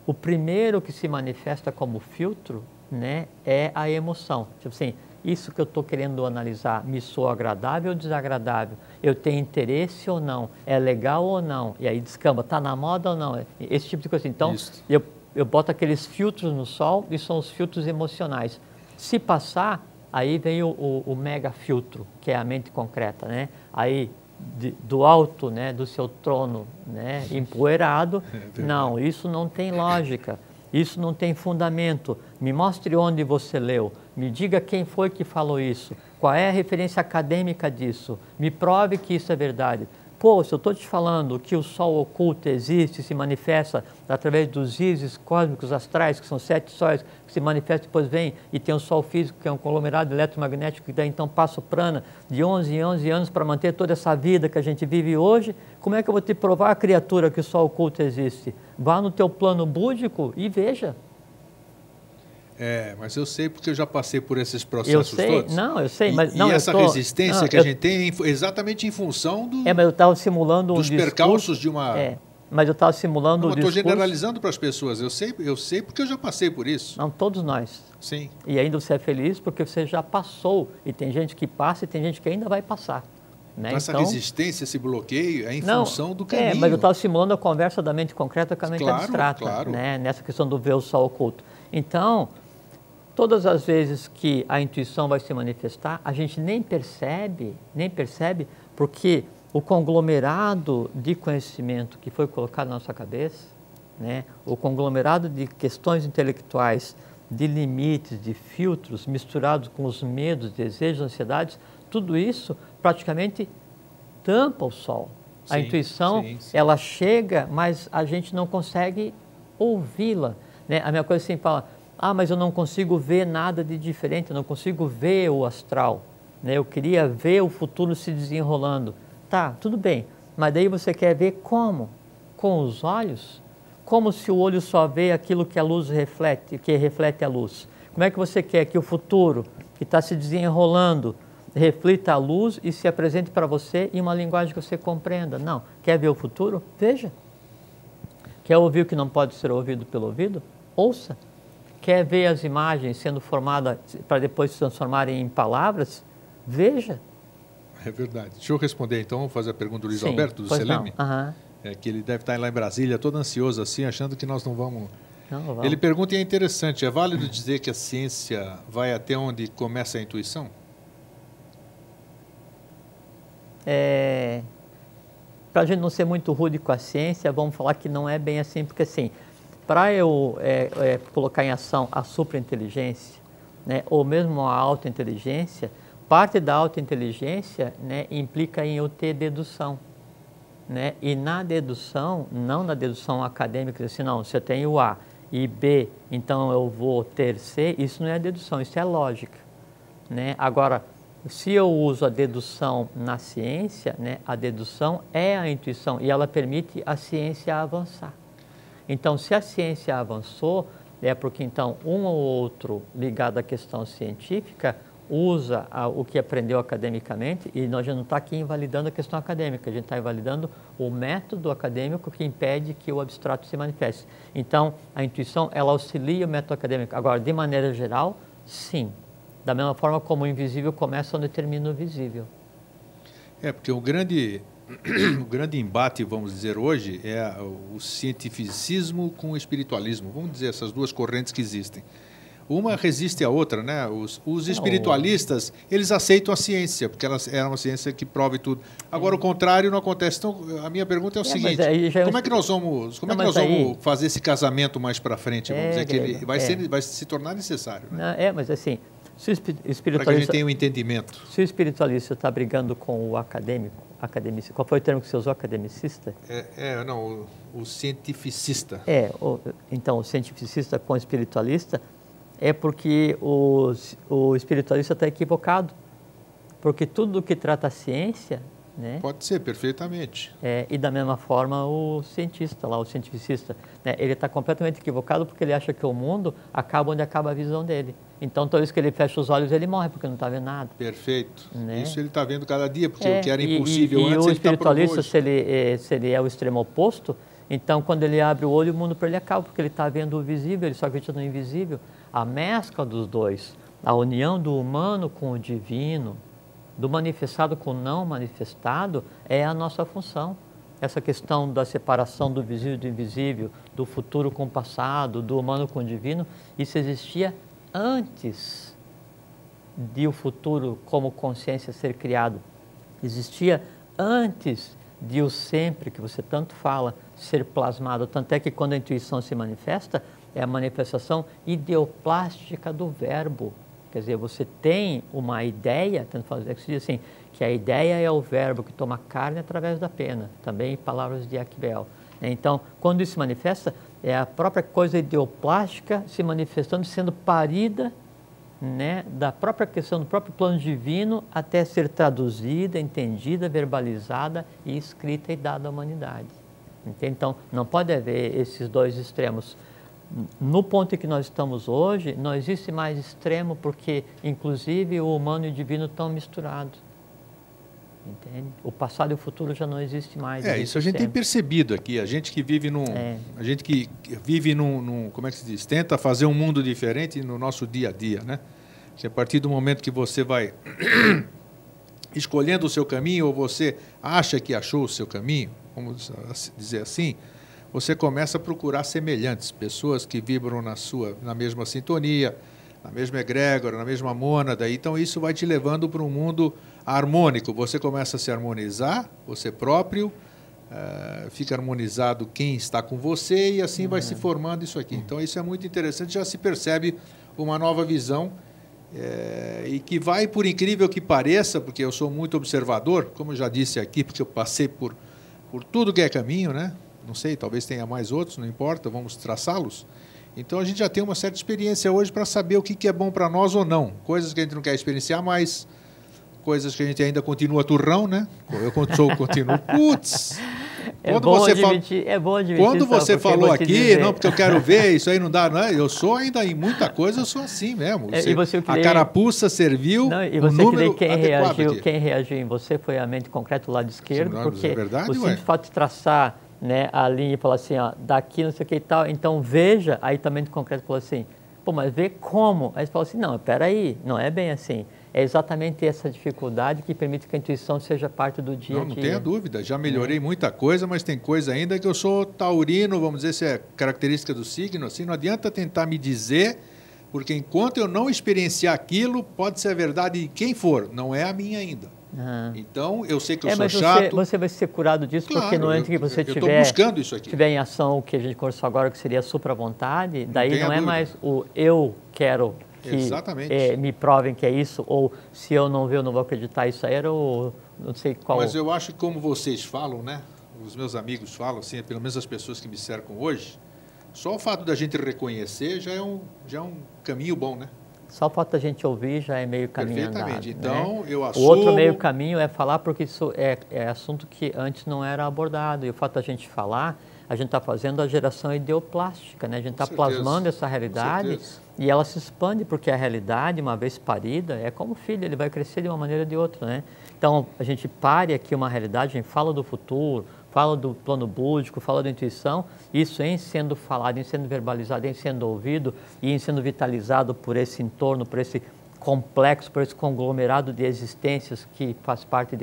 o primeiro que se manifesta como filtro, né, é a emoção. Tipo assim, isso que eu estou querendo analisar me soa agradável ou desagradável? Eu tenho interesse ou não? É legal ou não? E aí descamba, está na moda ou não? Esse tipo de coisa. Então, eu boto aqueles filtros no sol e são os filtros emocionais. Se passar, aí vem o mega filtro, que é a mente concreta, né? Aí, do alto, né, do seu trono, né, empoeirado, não, isso não tem lógica. Isso não tem fundamento. Me mostre onde você leu. Me diga quem foi que falou isso. Qual é a referência acadêmica disso? Me prove que isso é verdade. pô, se eu estou te falando que o Sol oculto existe, se manifesta através dos ísis cósmicos astrais, que são 7 sóis, que se manifestam e depois vem, e tem o Sol físico, que é um conglomerado eletromagnético, que daí então passa o prana de 11 em 11 anos para manter toda essa vida que a gente vive hoje, como é que eu vou te provar a criatura que o Sol oculto existe? Vá no teu plano búdico e veja. Mas eu sei porque eu já passei por esses processos todos. Não, eu sei, mas e essa resistência que a gente tem é exatamente em função mas eu estava simulando dos percalços de uma... mas eu estava simulando eu estou generalizando para as pessoas, eu sei porque eu já passei por isso. Não, todos nós. Sim. E ainda você é feliz porque você já passou, e tem gente que passa e tem gente que ainda vai passar. Né? Então, essa resistência, esse bloqueio é em função do caminho. Mas eu estava simulando a conversa da mente concreta com a mente abstrata, claro. Né? Nessa questão do ver o Sol oculto. Então, todas as vezes que a intuição vai se manifestar, a gente nem percebe, porque o conglomerado de conhecimento que foi colocado na nossa cabeça, né, o conglomerado de questões intelectuais, de limites, de filtros, misturados com os medos, desejos, ansiedades, tudo isso praticamente tampa o Sol. A intuição, ela chega, mas a gente não consegue ouvi-la. Né? A minha coisa assim fala... mas eu não consigo ver nada de diferente, eu não consigo ver o astral. Né? Eu queria ver o futuro se desenrolando. Tá, tudo bem, mas daí você quer ver como? Com os olhos? Como se o olho só vê aquilo que a luz reflete, que reflete a luz? Como é que você quer que o futuro, que está se desenrolando, reflita a luz e se apresente para você em uma linguagem que você compreenda? Não. Quer ver o futuro? Veja. Quer ouvir o que não pode ser ouvido pelo ouvido? Ouça. Quer ver as imagens sendo formadas para depois se transformarem em palavras? Veja. É verdade. Deixa eu responder então, vou fazer a pergunta do Luiz Alberto, do Seleme. Que ele deve estar lá em Brasília, todo ansioso assim, achando que nós não vamos... Ele pergunta, e é interessante, é válido dizer que a ciência vai até onde começa a intuição? Para a gente não ser muito rude com a ciência, vamos falar que não é bem assim, porque assim... Para eu colocar em ação a superinteligência, né, ou mesmo a autointeligência, parte da autointeligência, né, implica em eu ter dedução. Né? E na dedução, não na dedução acadêmica, assim, não, se eu tenho A e B, então eu vou ter C, isso não é dedução, isso é lógica. Né? Agora, se eu uso a dedução na ciência, né, a dedução é a intuição e ela permite a ciência avançar. Então, se a ciência avançou, é porque então um ou outro ligado à questão científica usa o que aprendeu academicamente, e nós já não está aqui invalidando a questão acadêmica, a gente está invalidando o método acadêmico que impede que o abstrato se manifeste. Então, a intuição, ela auxilia o método acadêmico. Agora, de maneira geral, sim. Da mesma forma como o invisível começa onde termina o visível. Porque o grande embate, vamos dizer, hoje é o cientificismo com o espiritualismo. Vamos dizer, essas duas correntes que existem. Uma resiste à outra, né? Os espiritualistas, eles aceitam a ciência, porque ela é uma ciência que prova tudo. Agora, o contrário não acontece. Então, a minha pergunta é o seguinte, como é que nós vamos fazer esse casamento mais para frente? Vamos dizer que ele vai se tornar necessário. Né? Não, mas assim, se o espiritualista... Para que a gente tenha um entendimento. Se o espiritualista está brigando com o academicista, qual foi o termo que você usou, academicista? O cientificista. Então, o cientificista com o espiritualista é porque o espiritualista está equivocado. Porque tudo que trata a ciência... Né, pode ser, perfeitamente. E da mesma forma o cientista, o cientificista, né, ele está completamente equivocado porque ele acha que o mundo acaba onde acaba a visão dele. Então, toda vez que ele fecha os olhos, ele morre porque não está vendo nada. Perfeito. Né? Isso ele está vendo cada dia, porque o que era impossível antes, ele está pronto hoje. E o espiritualista, se ele é o extremo oposto, então, quando ele abre o olho, o mundo para ele acaba, porque ele está vendo o visível, ele só acredita no invisível. A mescla dos dois, a união do humano com o divino, do manifestado com o não manifestado, é a nossa função. Essa questão da separação do visível e do invisível, do futuro com o passado, do humano com o divino, isso existia antes de o futuro como consciência ser criado. Existia antes de o sempre, que você tanto fala, ser plasmado. Tanto é que quando a intuição se manifesta, é a manifestação ideoplástica do verbo. Quer dizer, você tem uma ideia, tanto fazer que se diz assim, que a ideia é o verbo que toma carne através da pena, também em palavras de Aquibel. Então, quando isso se manifesta, é a própria coisa ideoplástica se manifestando, sendo parida, né, da própria questão do próprio plano divino até ser traduzida, entendida, verbalizada e escrita e dada à humanidade. Entende? Então, não pode haver esses dois extremos. No ponto em que nós estamos hoje, não existe mais extremo porque, inclusive, o humano e o divino estão misturados. Entende? O passado e o futuro já não existe mais. Isso a gente tem percebido aqui. A gente que vive a gente que vive como é que se diz? Tenta fazer um mundo diferente no nosso dia a dia, né? Que a partir do momento que você vai escolhendo o seu caminho ou você acha que achou o seu caminho, vamos dizer assim, você começa a procurar semelhantes, pessoas que vibram na mesma sintonia, na mesma egrégora, na mesma mônada. Então, isso vai te levando para um mundo harmônico. Você começa a se harmonizar, você próprio, fica harmonizado quem está com você e assim vai se formando isso aqui. Então, isso é muito interessante, já se percebe uma nova visão e que vai, por incrível que pareça, porque eu sou muito observador, como eu já disse aqui, porque eu passei por tudo que é caminho, né? Não sei, talvez tenha mais outros, não importa, vamos traçá-los. Então, a gente já tem uma certa experiência hoje para saber o que é bom para nós ou não. Coisas que a gente não quer experienciar mais, coisas que a gente ainda continua turrão, né? Eu continuo, putz... É bom admitir quando você falou aqui, não, porque eu quero ver, isso aí não dá, não é? Eu sou ainda em muita coisa, eu sou assim mesmo. A carapuça serviu, e você o número quem reagiu em você foi a mente concreta do lado esquerdo, porque é verdade, o simples fato de traçar, né, a linha e falar assim, ó, daqui não sei o que e tal, então veja, aí também de concreto falou assim, pô, mas vê como? Aí você fala assim, não, peraí, não é bem assim. É exatamente essa dificuldade que permite que a intuição seja parte do dia a dia. Não tenha dúvida, já melhorei muita coisa, mas tem coisa ainda que eu sou taurino, vamos dizer, se é característica do signo, assim, não adianta tentar me dizer, porque enquanto eu não experienciar aquilo, pode ser a verdade de quem for, não é a minha ainda. Então, eu sei que eu sou chato. Você vai ser curado disso, claro, porque no momento que você buscando isso aqui. Tiver em ação o que a gente conversou agora, que seria a supra-vontade, daí não é mais o eu quero que me provem que é isso, ou se eu não ver, eu não vou acreditar, isso aí era o... não sei qual... Mas eu acho que como vocês falam, né? Os meus amigos falam, assim, pelo menos as pessoas que me cercam hoje, só o fato da gente reconhecer já é um caminho bom, né? Só o fato da gente ouvir já é meio caminho andado. Perfeitamente. Então, né? eu assumo... O outro meio caminho é falar, porque isso é assunto que antes não era abordado. E o fato da gente falar, a gente está fazendo a geração ideoplástica, né? A gente está plasmando essa realidade e ela se expande, porque a realidade, uma vez parida, é como o filho, ele vai crescer de uma maneira ou de outra, né? Então, a gente pare aqui uma realidade, a gente fala do futuro, fala do plano búdico, fala da intuição, isso em sendo falado, em sendo verbalizado, em sendo ouvido e em sendo vitalizado por esse entorno, por esse complexo, por esse conglomerado de existências que faz parte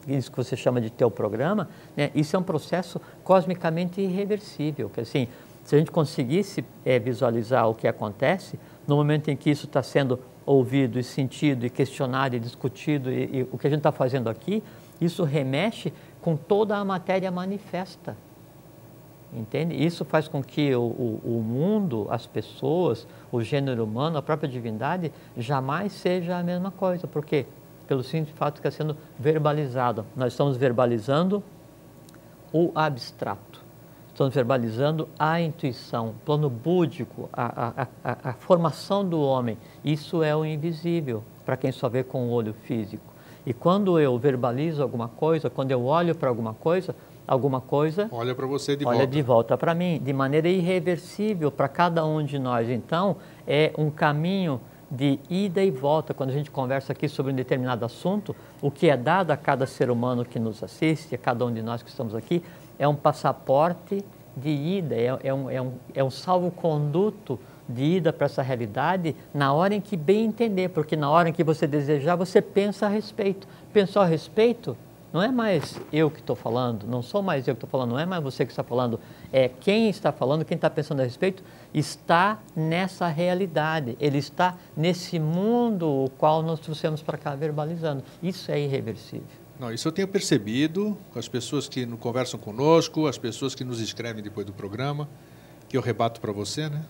isso que você chama de teu programa, né? Isso é um processo cosmicamente irreversível, que assim, se a gente conseguisse visualizar o que acontece, no momento em que isso está sendo ouvido e sentido e questionado e discutido e o que a gente está fazendo aqui, isso remexe com toda a matéria manifesta, entende? Isso faz com que o mundo, as pessoas, o gênero humano, a própria divindade, jamais seja a mesma coisa. Por quê? Pelo simples fato que está sendo verbalizado. Nós estamos verbalizando o abstrato, estamos verbalizando a intuição, o plano búdico, a formação do homem. Isso é o invisível, para quem só vê com o olho físico. E quando eu verbalizo alguma coisa, quando eu olho para alguma coisa olha para você de olha volta. De volta para mim, de maneira irreversível para cada um de nós. Então, é um caminho de ida e volta. Quando a gente conversa aqui sobre um determinado assunto, o que é dado a cada ser humano que nos assiste, a cada um de nós que estamos aqui, é um passaporte de ida, é um salvo-conduto de ida para essa realidade na hora em que bem entender, porque na hora em que você desejar, você pensa a respeito. Pensou a respeito, não é mais eu que estou falando, não sou mais eu que estou falando, não é mais você que está falando, é quem está falando, quem está pensando a respeito, está nessa realidade, ele está nesse mundo o qual nós trouxemos para cá verbalizando. Isso é irreversível. Não, isso eu tenho percebido com as pessoas que conversam conosco, as pessoas que nos escrevem depois do programa, que eu rebato para você, né?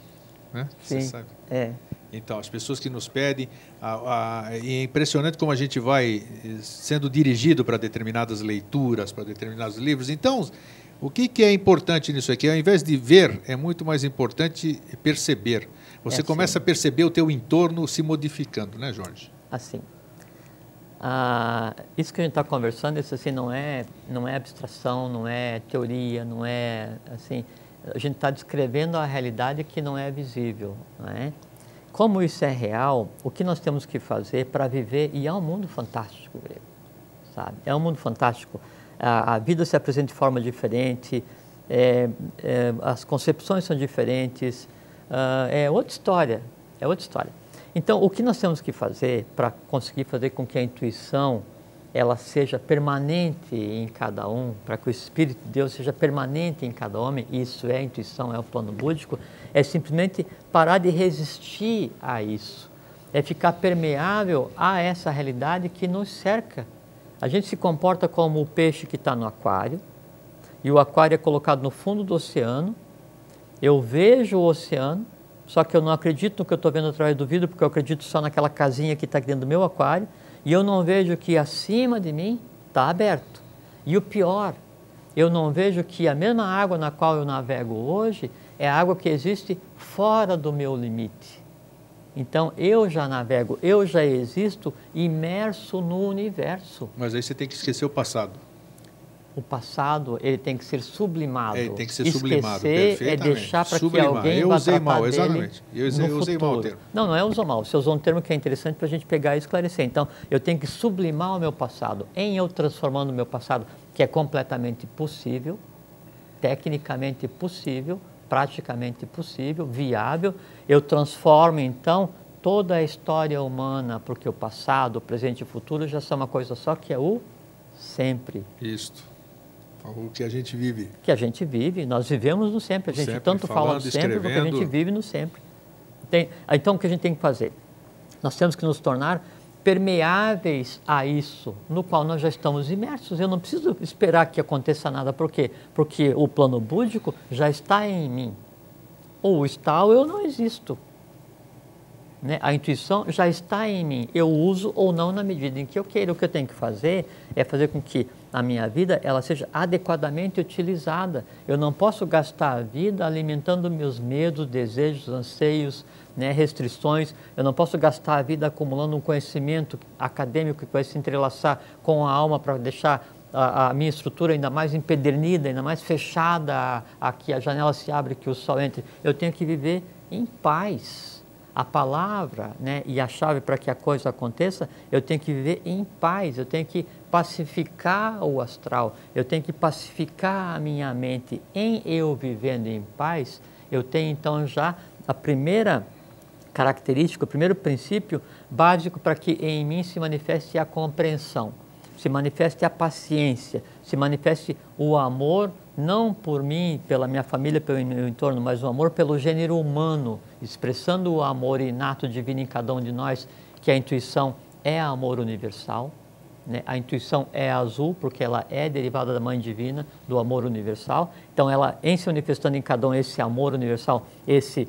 Sim, você sabe. Então, as pessoas que nos pedem, é impressionante como a gente vai sendo dirigido para determinadas leituras, para determinados livros. Então, o que é importante nisso aqui? Ao invés de ver, é muito mais importante perceber. Você começa a perceber o teu entorno se modificando, né, Jorge? Assim, isso que a gente está conversando, isso assim, não é abstração, não é teoria, não é assim, a gente está descrevendo a realidade que não é visível, não é? Como isso é real, o que nós temos que fazer para viver, e é um mundo fantástico, grego, sabe? É um mundo fantástico. A vida se apresenta de forma diferente, as concepções são diferentes, é outra história, é outra história. Então, o que nós temos que fazer para conseguir fazer com que a intuição ela seja permanente em cada um, para que o Espírito de Deus seja permanente em cada homem, e isso é a intuição, é o plano búdico, é simplesmente parar de resistir a isso, é ficar permeável a essa realidade que nos cerca. A gente se comporta como o peixe que está no aquário, e o aquário é colocado no fundo do oceano, eu vejo o oceano, só que eu não acredito no que eu estou vendo através do vidro, porque eu acredito só naquela casinha que está aqui dentro do meu aquário, e eu não vejo que acima de mim está aberto. E o pior, eu não vejo que a mesma água na qual eu navego hoje é a água que existe fora do meu limite. Então, eu já navego, eu já existo imerso no universo. Mas aí você tem que esquecer o passado. O passado, ele tem que ser sublimado. Ele tem que ser sublimado, perfeitamente. É deixar para que alguém vá tratar dele Eu usei mal o termo. Não é usou mal. Você usou um termo que é interessante para a gente pegar e esclarecer. Então, eu tenho que sublimar o meu passado. Em eu transformando o meu passado, que é completamente possível, tecnicamente possível, praticamente possível, viável, eu transformo, então, toda a história humana, porque o passado, o presente e o futuro já são uma coisa só, que é o sempre. Isto. O que a gente vive. Que a gente vive, nós vivemos no sempre. A gente sempre, tanto fala do sempre, porque a gente vive no sempre. Então, o que a gente tem que fazer? Nós temos que nos tornar permeáveis a isso, no qual nós já estamos imersos. Eu não preciso esperar que aconteça nada. Por quê? Porque o plano búdico já está em mim. Ou está ou eu não existo. Né? A intuição já está em mim, eu uso ou não na medida em que eu queira. O que eu tenho que fazer é fazer com que a minha vida ela seja adequadamente utilizada. Eu não posso gastar a vida alimentando meus medos, desejos, anseios, né, restrições. Eu não posso gastar a vida acumulando um conhecimento acadêmico que vai se entrelaçar com a alma para deixar a minha estrutura ainda mais empedernida, ainda mais fechada, a que a janela se abre, que o sol entre. Eu tenho que viver em paz. A palavra, né, e a chave para que a coisa aconteça, eu tenho que viver em paz, eu tenho que pacificar o astral, eu tenho que pacificar a minha mente. Em eu vivendo em paz, eu tenho então já a primeira característica, o primeiro princípio básico para que em mim se manifeste a compreensão, se manifeste a paciência, se manifeste o amor, não por mim, pela minha família, pelo meu entorno, mas o amor pelo gênero humano, expressando o amor inato divino em cada um de nós, que a intuição é amor universal, né? A intuição é azul porque ela é derivada da Mãe Divina, do amor universal. Então, ela, em se manifestando em cada um esse amor universal, esse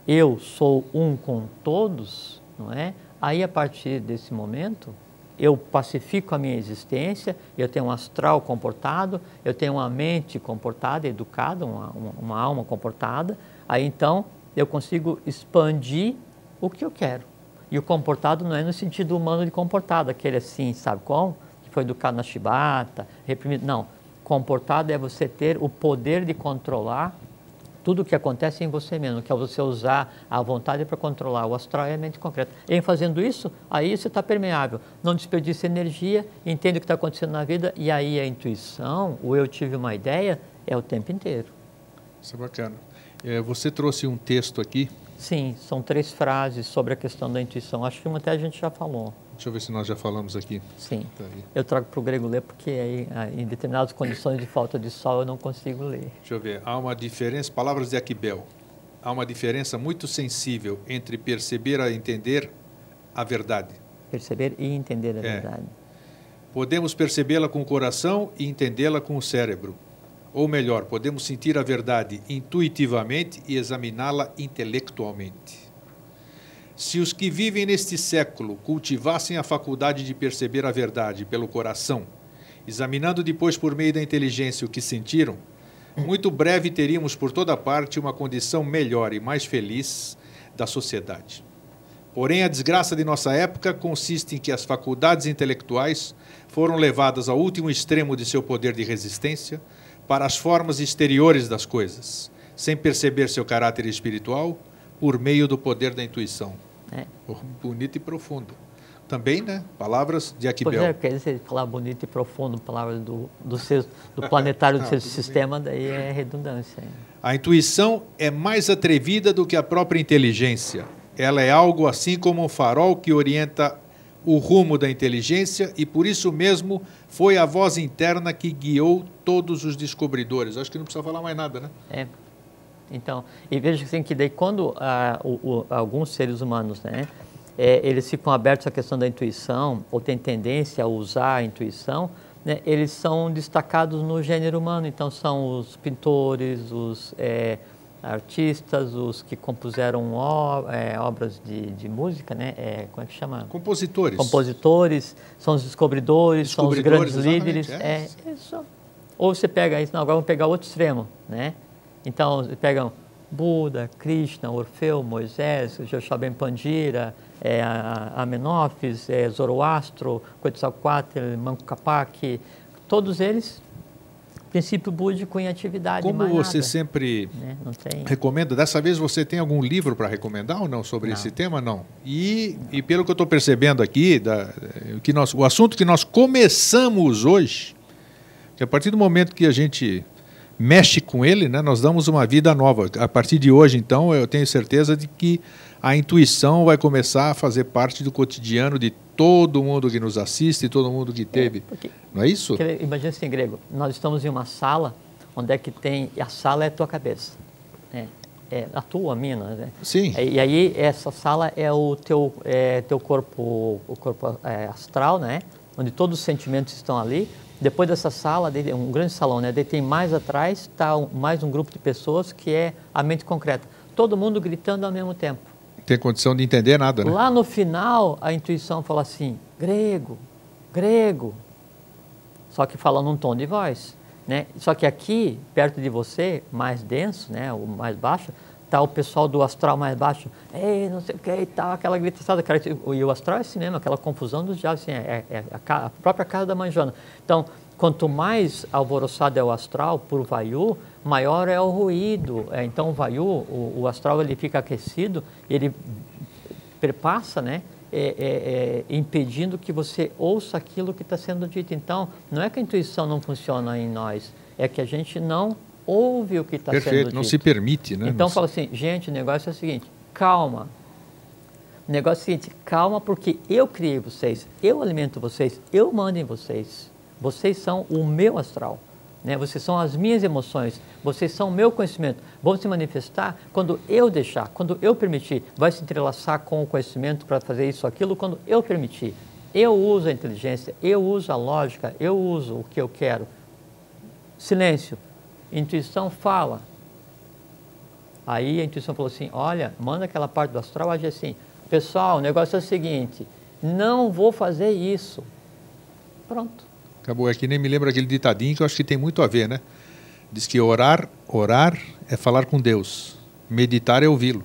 eu sou um com todos, não é? Aí, a partir desse momento, eu pacifico a minha existência, eu tenho um astral comportado, eu tenho uma mente comportada, educada, uma alma comportada, aí então eu consigo expandir o que eu quero. E o comportado não é no sentido humano de comportado, aquele assim, sabe como? Que foi educado na chibata, reprimido. Não, comportado é você ter o poder de controlar tudo o que acontece em você mesmo, que é você usar a vontade para controlar. O astral é a mente concreta. Em fazendo isso, aí você está permeável. Não desperdiça energia, entende o que está acontecendo na vida, e aí a intuição, o eu tive uma ideia, é o tempo inteiro. Isso é bacana. Você trouxe um texto aqui. Sim, são 3 frases sobre a questão da intuição. Acho que uma até a gente já falou. Deixa eu ver se nós já falamos aqui. Sim, tá, eu trago para o grego ler porque aí, em determinadas condições de falta de sol eu não consigo ler. Deixa eu ver, há uma diferença, palavras de Aquibel, há uma diferença muito sensível entre perceber e entender a verdade. Perceber e entender a verdade. Podemos percebê-la com o coração e entendê-la com o cérebro. Ou melhor, podemos sentir a verdade intuitivamente e examiná-la intelectualmente. Se os que vivem neste século cultivassem a faculdade de perceber a verdade pelo coração, examinando depois por meio da inteligência o que sentiram, muito breve teríamos por toda parte uma condição melhor e mais feliz da sociedade. Porém, a desgraça de nossa época consiste em que as faculdades intelectuais foram levadas ao último extremo de seu poder de resistência para as formas exteriores das coisas, sem perceber seu caráter espiritual, por meio do poder da intuição. Bonito e profundo. Também, né? Palavras de Aquibel. Pois é, quer dizer, falar bonito e profundo, palavras do planetário do sexto sistema, daí é redundância. A intuição é mais atrevida do que a própria inteligência. Ela é algo assim como um farol que orienta o rumo da inteligência e, por isso mesmo, foi a voz interna que guiou todos os descobridores. Acho que não precisa falar mais nada, né? Então, e veja assim, que daí quando alguns seres humanos, né, eles ficam abertos à questão da intuição, ou têm tendência a usar a intuição, né, eles são destacados no gênero humano. Então, são os pintores, os artistas, os que compuseram obras de música, né? Como é que chama? Compositores. Compositores, são os descobridores, são os grandes líderes. Isso. Ou você pega isso, não, agora vamos pegar outro extremo, né? Então, pegam Buda, Krishna, Orfeu, Moisés, Joshabem Pandira, Amenófis, Zoroastro, Quetzalcoatl, Manco Capac, todos eles, princípio búdico em atividade. Como você sempre recomenda, dessa vez você tem algum livro para recomendar ou não sobre esse tema? Não. E pelo que eu estou percebendo aqui, o assunto que nós começamos hoje, que a partir do momento que a gente mexe com ele, né, nós damos uma vida nova. A partir de hoje, então, eu tenho certeza de que a intuição vai começar a fazer parte do cotidiano de todo mundo que nos assiste, todo mundo que teve. Não é isso? Imagina assim, Grego, nós estamos em uma sala onde é que tem... A sala é a tua cabeça. A tua, a minha, né? Sim. E aí, essa sala é o teu corpo, astral, né? Onde todos os sentimentos estão ali. Depois dessa sala, um grande salão, né? Daí tem mais atrás, está mais um grupo de pessoas que é a mente concreta. Todo mundo gritando ao mesmo tempo. Tem condição de entender nada, né? Lá no final, a intuição fala assim, grego, grego. Só que fala num tom de voz, né? Só que aqui, perto de você, mais denso, né? O mais baixo, está o pessoal do astral mais baixo. Ei, não sei o que e tal, aquela gritaçada. E o astral é assim mesmo, aquela confusão dos diabos, assim, a própria casa da mãe Joana. Então, quanto mais alvoroçado é o astral por Vayu, maior é o ruído. Então, o Vayu, o astral, ele fica aquecido, ele perpassa, né? Impedindo que você ouça aquilo que está sendo dito. Então, não é que a intuição não funciona em nós, é que a gente não ouve o que está sendo dito. Perfeito, não se permite, né? Então, fala assim, gente, o negócio é o seguinte, calma. O negócio é o seguinte, calma, porque eu criei vocês, eu alimento vocês, eu mando em vocês. Vocês são o meu astral, né? Vocês são as minhas emoções, vocês são o meu conhecimento. Vão se manifestar quando eu deixar, quando eu permitir. Vai se entrelaçar com o conhecimento para fazer isso, aquilo, quando eu permitir. Eu uso a inteligência, eu uso a lógica, eu uso o que eu quero. Silêncio. Intuição fala. Aí a intuição falou assim, olha, manda aquela parte do astral agir assim. Pessoal, o negócio é o seguinte, não vou fazer isso. Pronto. Acabou. Aqui nem me lembro aquele ditadinho que eu acho que tem muito a ver, né? Diz que orar é falar com Deus. Meditar é ouvi-lo.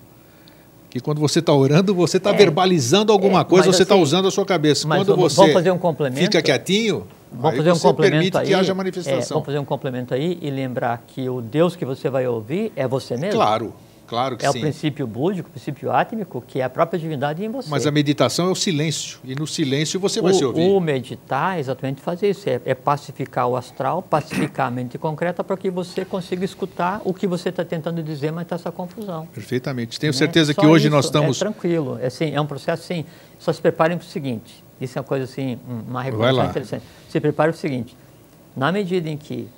Que quando você está orando, você está verbalizando alguma coisa, você está usando a sua cabeça. Quando você fazer um complemento, fica quietinho, vamos fazer um complemento permite aí, que haja manifestação. Vamos fazer um complemento aí e lembrar que o Deus que você vai ouvir é você mesmo. Claro, claro que sim. É o princípio búdico, o princípio átmico, que é a própria divindade em você. Mas a meditação é o silêncio, e no silêncio você vai se ouvir. O meditar é exatamente fazer isso, é pacificar o astral, pacificar a mente concreta para que você consiga escutar o que você está tentando dizer, mas está essa confusão. Perfeitamente. Tenho certeza que hoje nós estamos... É tranquilo, é um processo assim, só se preparem para o seguinte, isso é uma coisa assim, uma recomendação interessante. Se prepare para o seguinte, na medida em que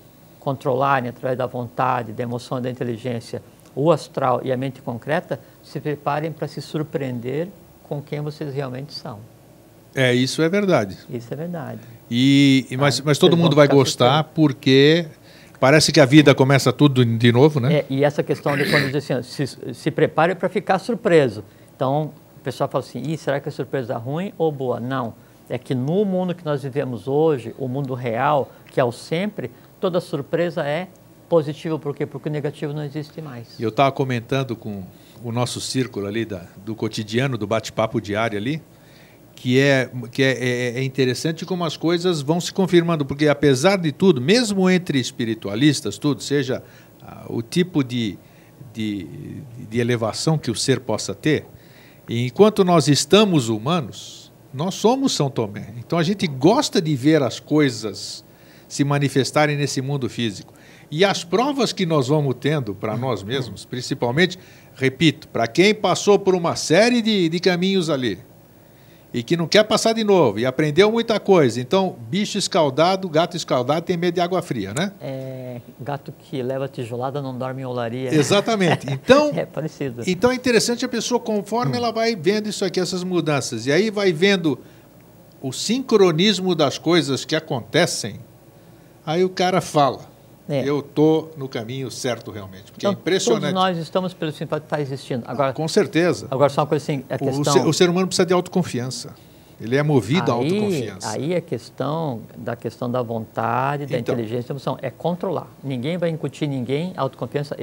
controlarem através da vontade, da emoção e da inteligência, o astral e a mente concreta, se preparem para se surpreender com quem vocês realmente são. Isso é verdade. Isso é verdade. Mas todo mundo vai gostar porque parece que a vida começa tudo de novo, né? E essa questão de quando diz assim, se prepare para ficar surpreso. Então, O pessoal fala assim, será que é surpresa ruim ou boa? Não, é que no mundo que nós vivemos hoje, o mundo real, que é o sempre, toda surpresa é positiva. Por quê? Porque o negativo não existe mais. Eu estava comentando com o nosso círculo ali do cotidiano, do bate-papo diário ali, que é interessante como as coisas vão se confirmando, porque apesar de tudo, mesmo entre espiritualistas, tudo, seja o tipo de elevação que o ser possa ter, e enquanto nós estamos humanos, nós somos São Tomé. Então a gente gosta de ver as coisas se manifestarem nesse mundo físico. E as provas que nós vamos tendo para nós mesmos, principalmente, repito, para quem passou por uma série de caminhos ali, e que não quer passar de novo, e aprendeu muita coisa. Então, bicho escaldado, gato escaldado tem medo de água fria, né? Gato que leva tijolada não dorme em olaria. Exatamente. Então, é parecido. Então é interessante a pessoa, conforme ela vai vendo isso aqui, essas mudanças, e aí vai vendo o sincronismo das coisas que acontecem, aí o cara fala, eu estou no caminho certo realmente, porque então, é impressionante. Todos nós estamos pelo simples que está existindo. Agora, com certeza. Agora só uma coisa assim, a questão... O ser humano precisa de autoconfiança. Ele é movido à autoconfiança. Aí a questão da vontade, da inteligência, da emoção, é controlar. Ninguém vai incutir ninguém autoconfiança.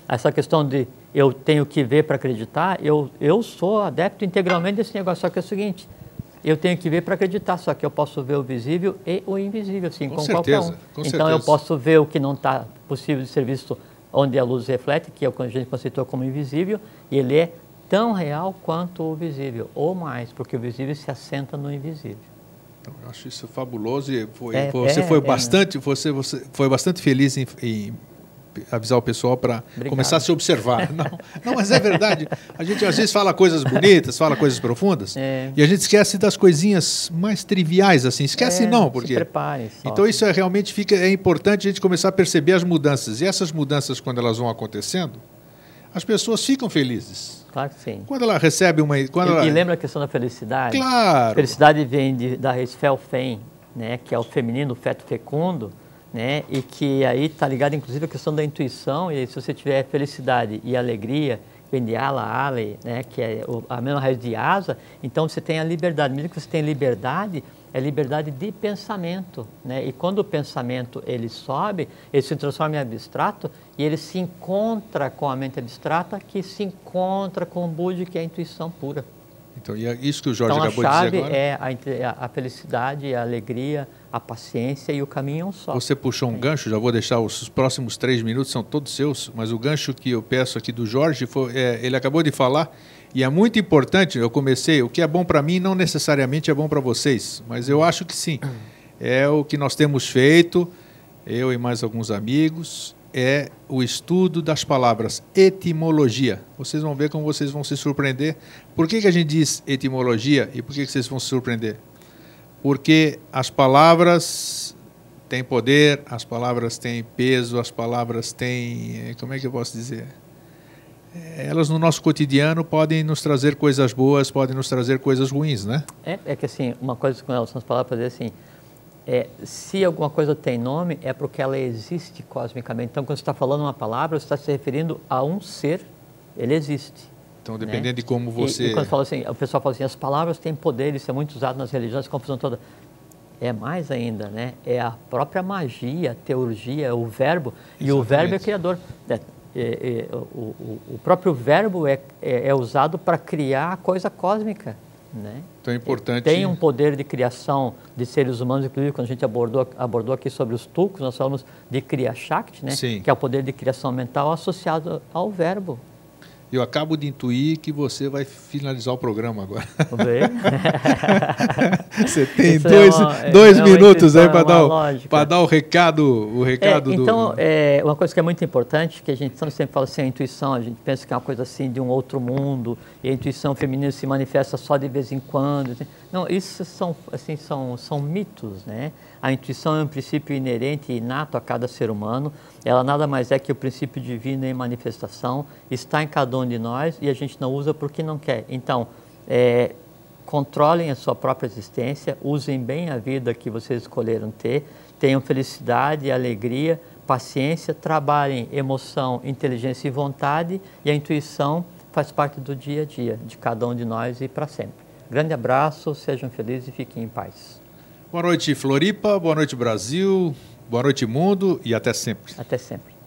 Essa questão de eu tenho que ver para acreditar, eu sou adepto integralmente desse negócio. Só que é o seguinte, eu tenho que ver para acreditar, só que eu posso ver o visível e o invisível, assim, com qualquer um. Então eu posso ver o que não está possível de ser visto, onde a luz reflete, que é o que a gente conceitou como invisível, e ele é tão real quanto o visível, ou mais, porque o visível se assenta no invisível. Então, eu acho isso fabuloso e você foi bastante feliz em avisar o pessoal para começar a se observar. Não, mas é verdade. A gente às vezes fala coisas bonitas, fala coisas profundas, e a gente esquece das coisinhas mais triviais, assim. Esquece não, porque... Se prepare. Então isso realmente é importante a gente começar a perceber as mudanças. E essas mudanças, quando elas vão acontecendo, as pessoas ficam felizes. Claro que sim. Quando ela recebe uma... E lembra a questão da felicidade? Claro. A felicidade vem da raiz fel-fem, né, que é o feminino, o feto fecundo, né, e que aí está ligado, inclusive, à questão da intuição, e aí, se você tiver felicidade e alegria, vem de ala, ale, né, que é a mesma raiz de asa, então você tem a liberdade. Mesmo que você tenha liberdade, é liberdade de pensamento, né? E quando o pensamento ele sobe, ele se transforma em abstrato e ele se encontra com a mente abstrata, que se encontra com o Budi, que é a intuição pura. Então, e é isso que o Jorge acabou de dizer agora? A chave é a felicidade, a alegria, a paciência, e o caminho é um só. Você puxou um gancho, já vou deixar os próximos 3 minutos, são todos seus, mas o gancho que eu peço aqui do Jorge, ele acabou de falar, e é muito importante, o que é bom para mim não necessariamente é bom para vocês, mas eu acho que sim. É o que nós temos feito, eu e mais alguns amigos, é o estudo das palavras, etimologia. Vocês vão ver como vocês vão se surpreender. Por que a gente diz etimologia e por que vocês vão se surpreender? Porque as palavras têm poder, as palavras têm peso, as palavras têm... Como é que eu posso dizer? Elas no nosso cotidiano podem nos trazer coisas boas, podem nos trazer coisas ruins, né? É que assim, uma coisa com relação às palavras, é assim, se alguma coisa tem nome, é porque ela existe cosmicamente. Então, quando você está falando uma palavra, você está se referindo a um ser, ele existe. Então, dependendo de como você... E quando fala assim, o pessoal fala assim, as palavras têm poder, isso é muito usado nas religiões, confusão toda. É mais ainda, né? É a própria magia, a teurgia, o verbo, exatamente. E o verbo é criador. O próprio verbo é usado para criar a coisa cósmica, né? Então é importante... Tem um poder de criação de seres humanos, inclusive quando a gente abordou aqui sobre os tulcos, nós falamos de Kriya Shakti, né? Sim. Que é o poder de criação mental associado ao verbo. Eu acabo de intuir que você vai finalizar o programa agora. Você tem dois minutos aí para dar o recado, Então, uma coisa que é muito importante, que a gente sempre fala assim, a intuição, a gente pensa que é uma coisa assim de um outro mundo, e a intuição feminina se manifesta só de vez em quando. Assim. Não, isso são mitos, né? A intuição é um princípio inerente e inato a cada ser humano. Ela nada mais é que o princípio divino em manifestação, está em cada um de nós e a gente não usa porque não quer. Então, controlem a sua própria existência, usem bem a vida que vocês escolheram ter, tenham felicidade, alegria, paciência, trabalhem emoção, inteligência e vontade, e a intuição faz parte do dia a dia de cada um de nós e para sempre. Grande abraço, sejam felizes e fiquem em paz. Boa noite, Floripa. Boa noite, Brasil. Boa noite, mundo. E até sempre. Até sempre.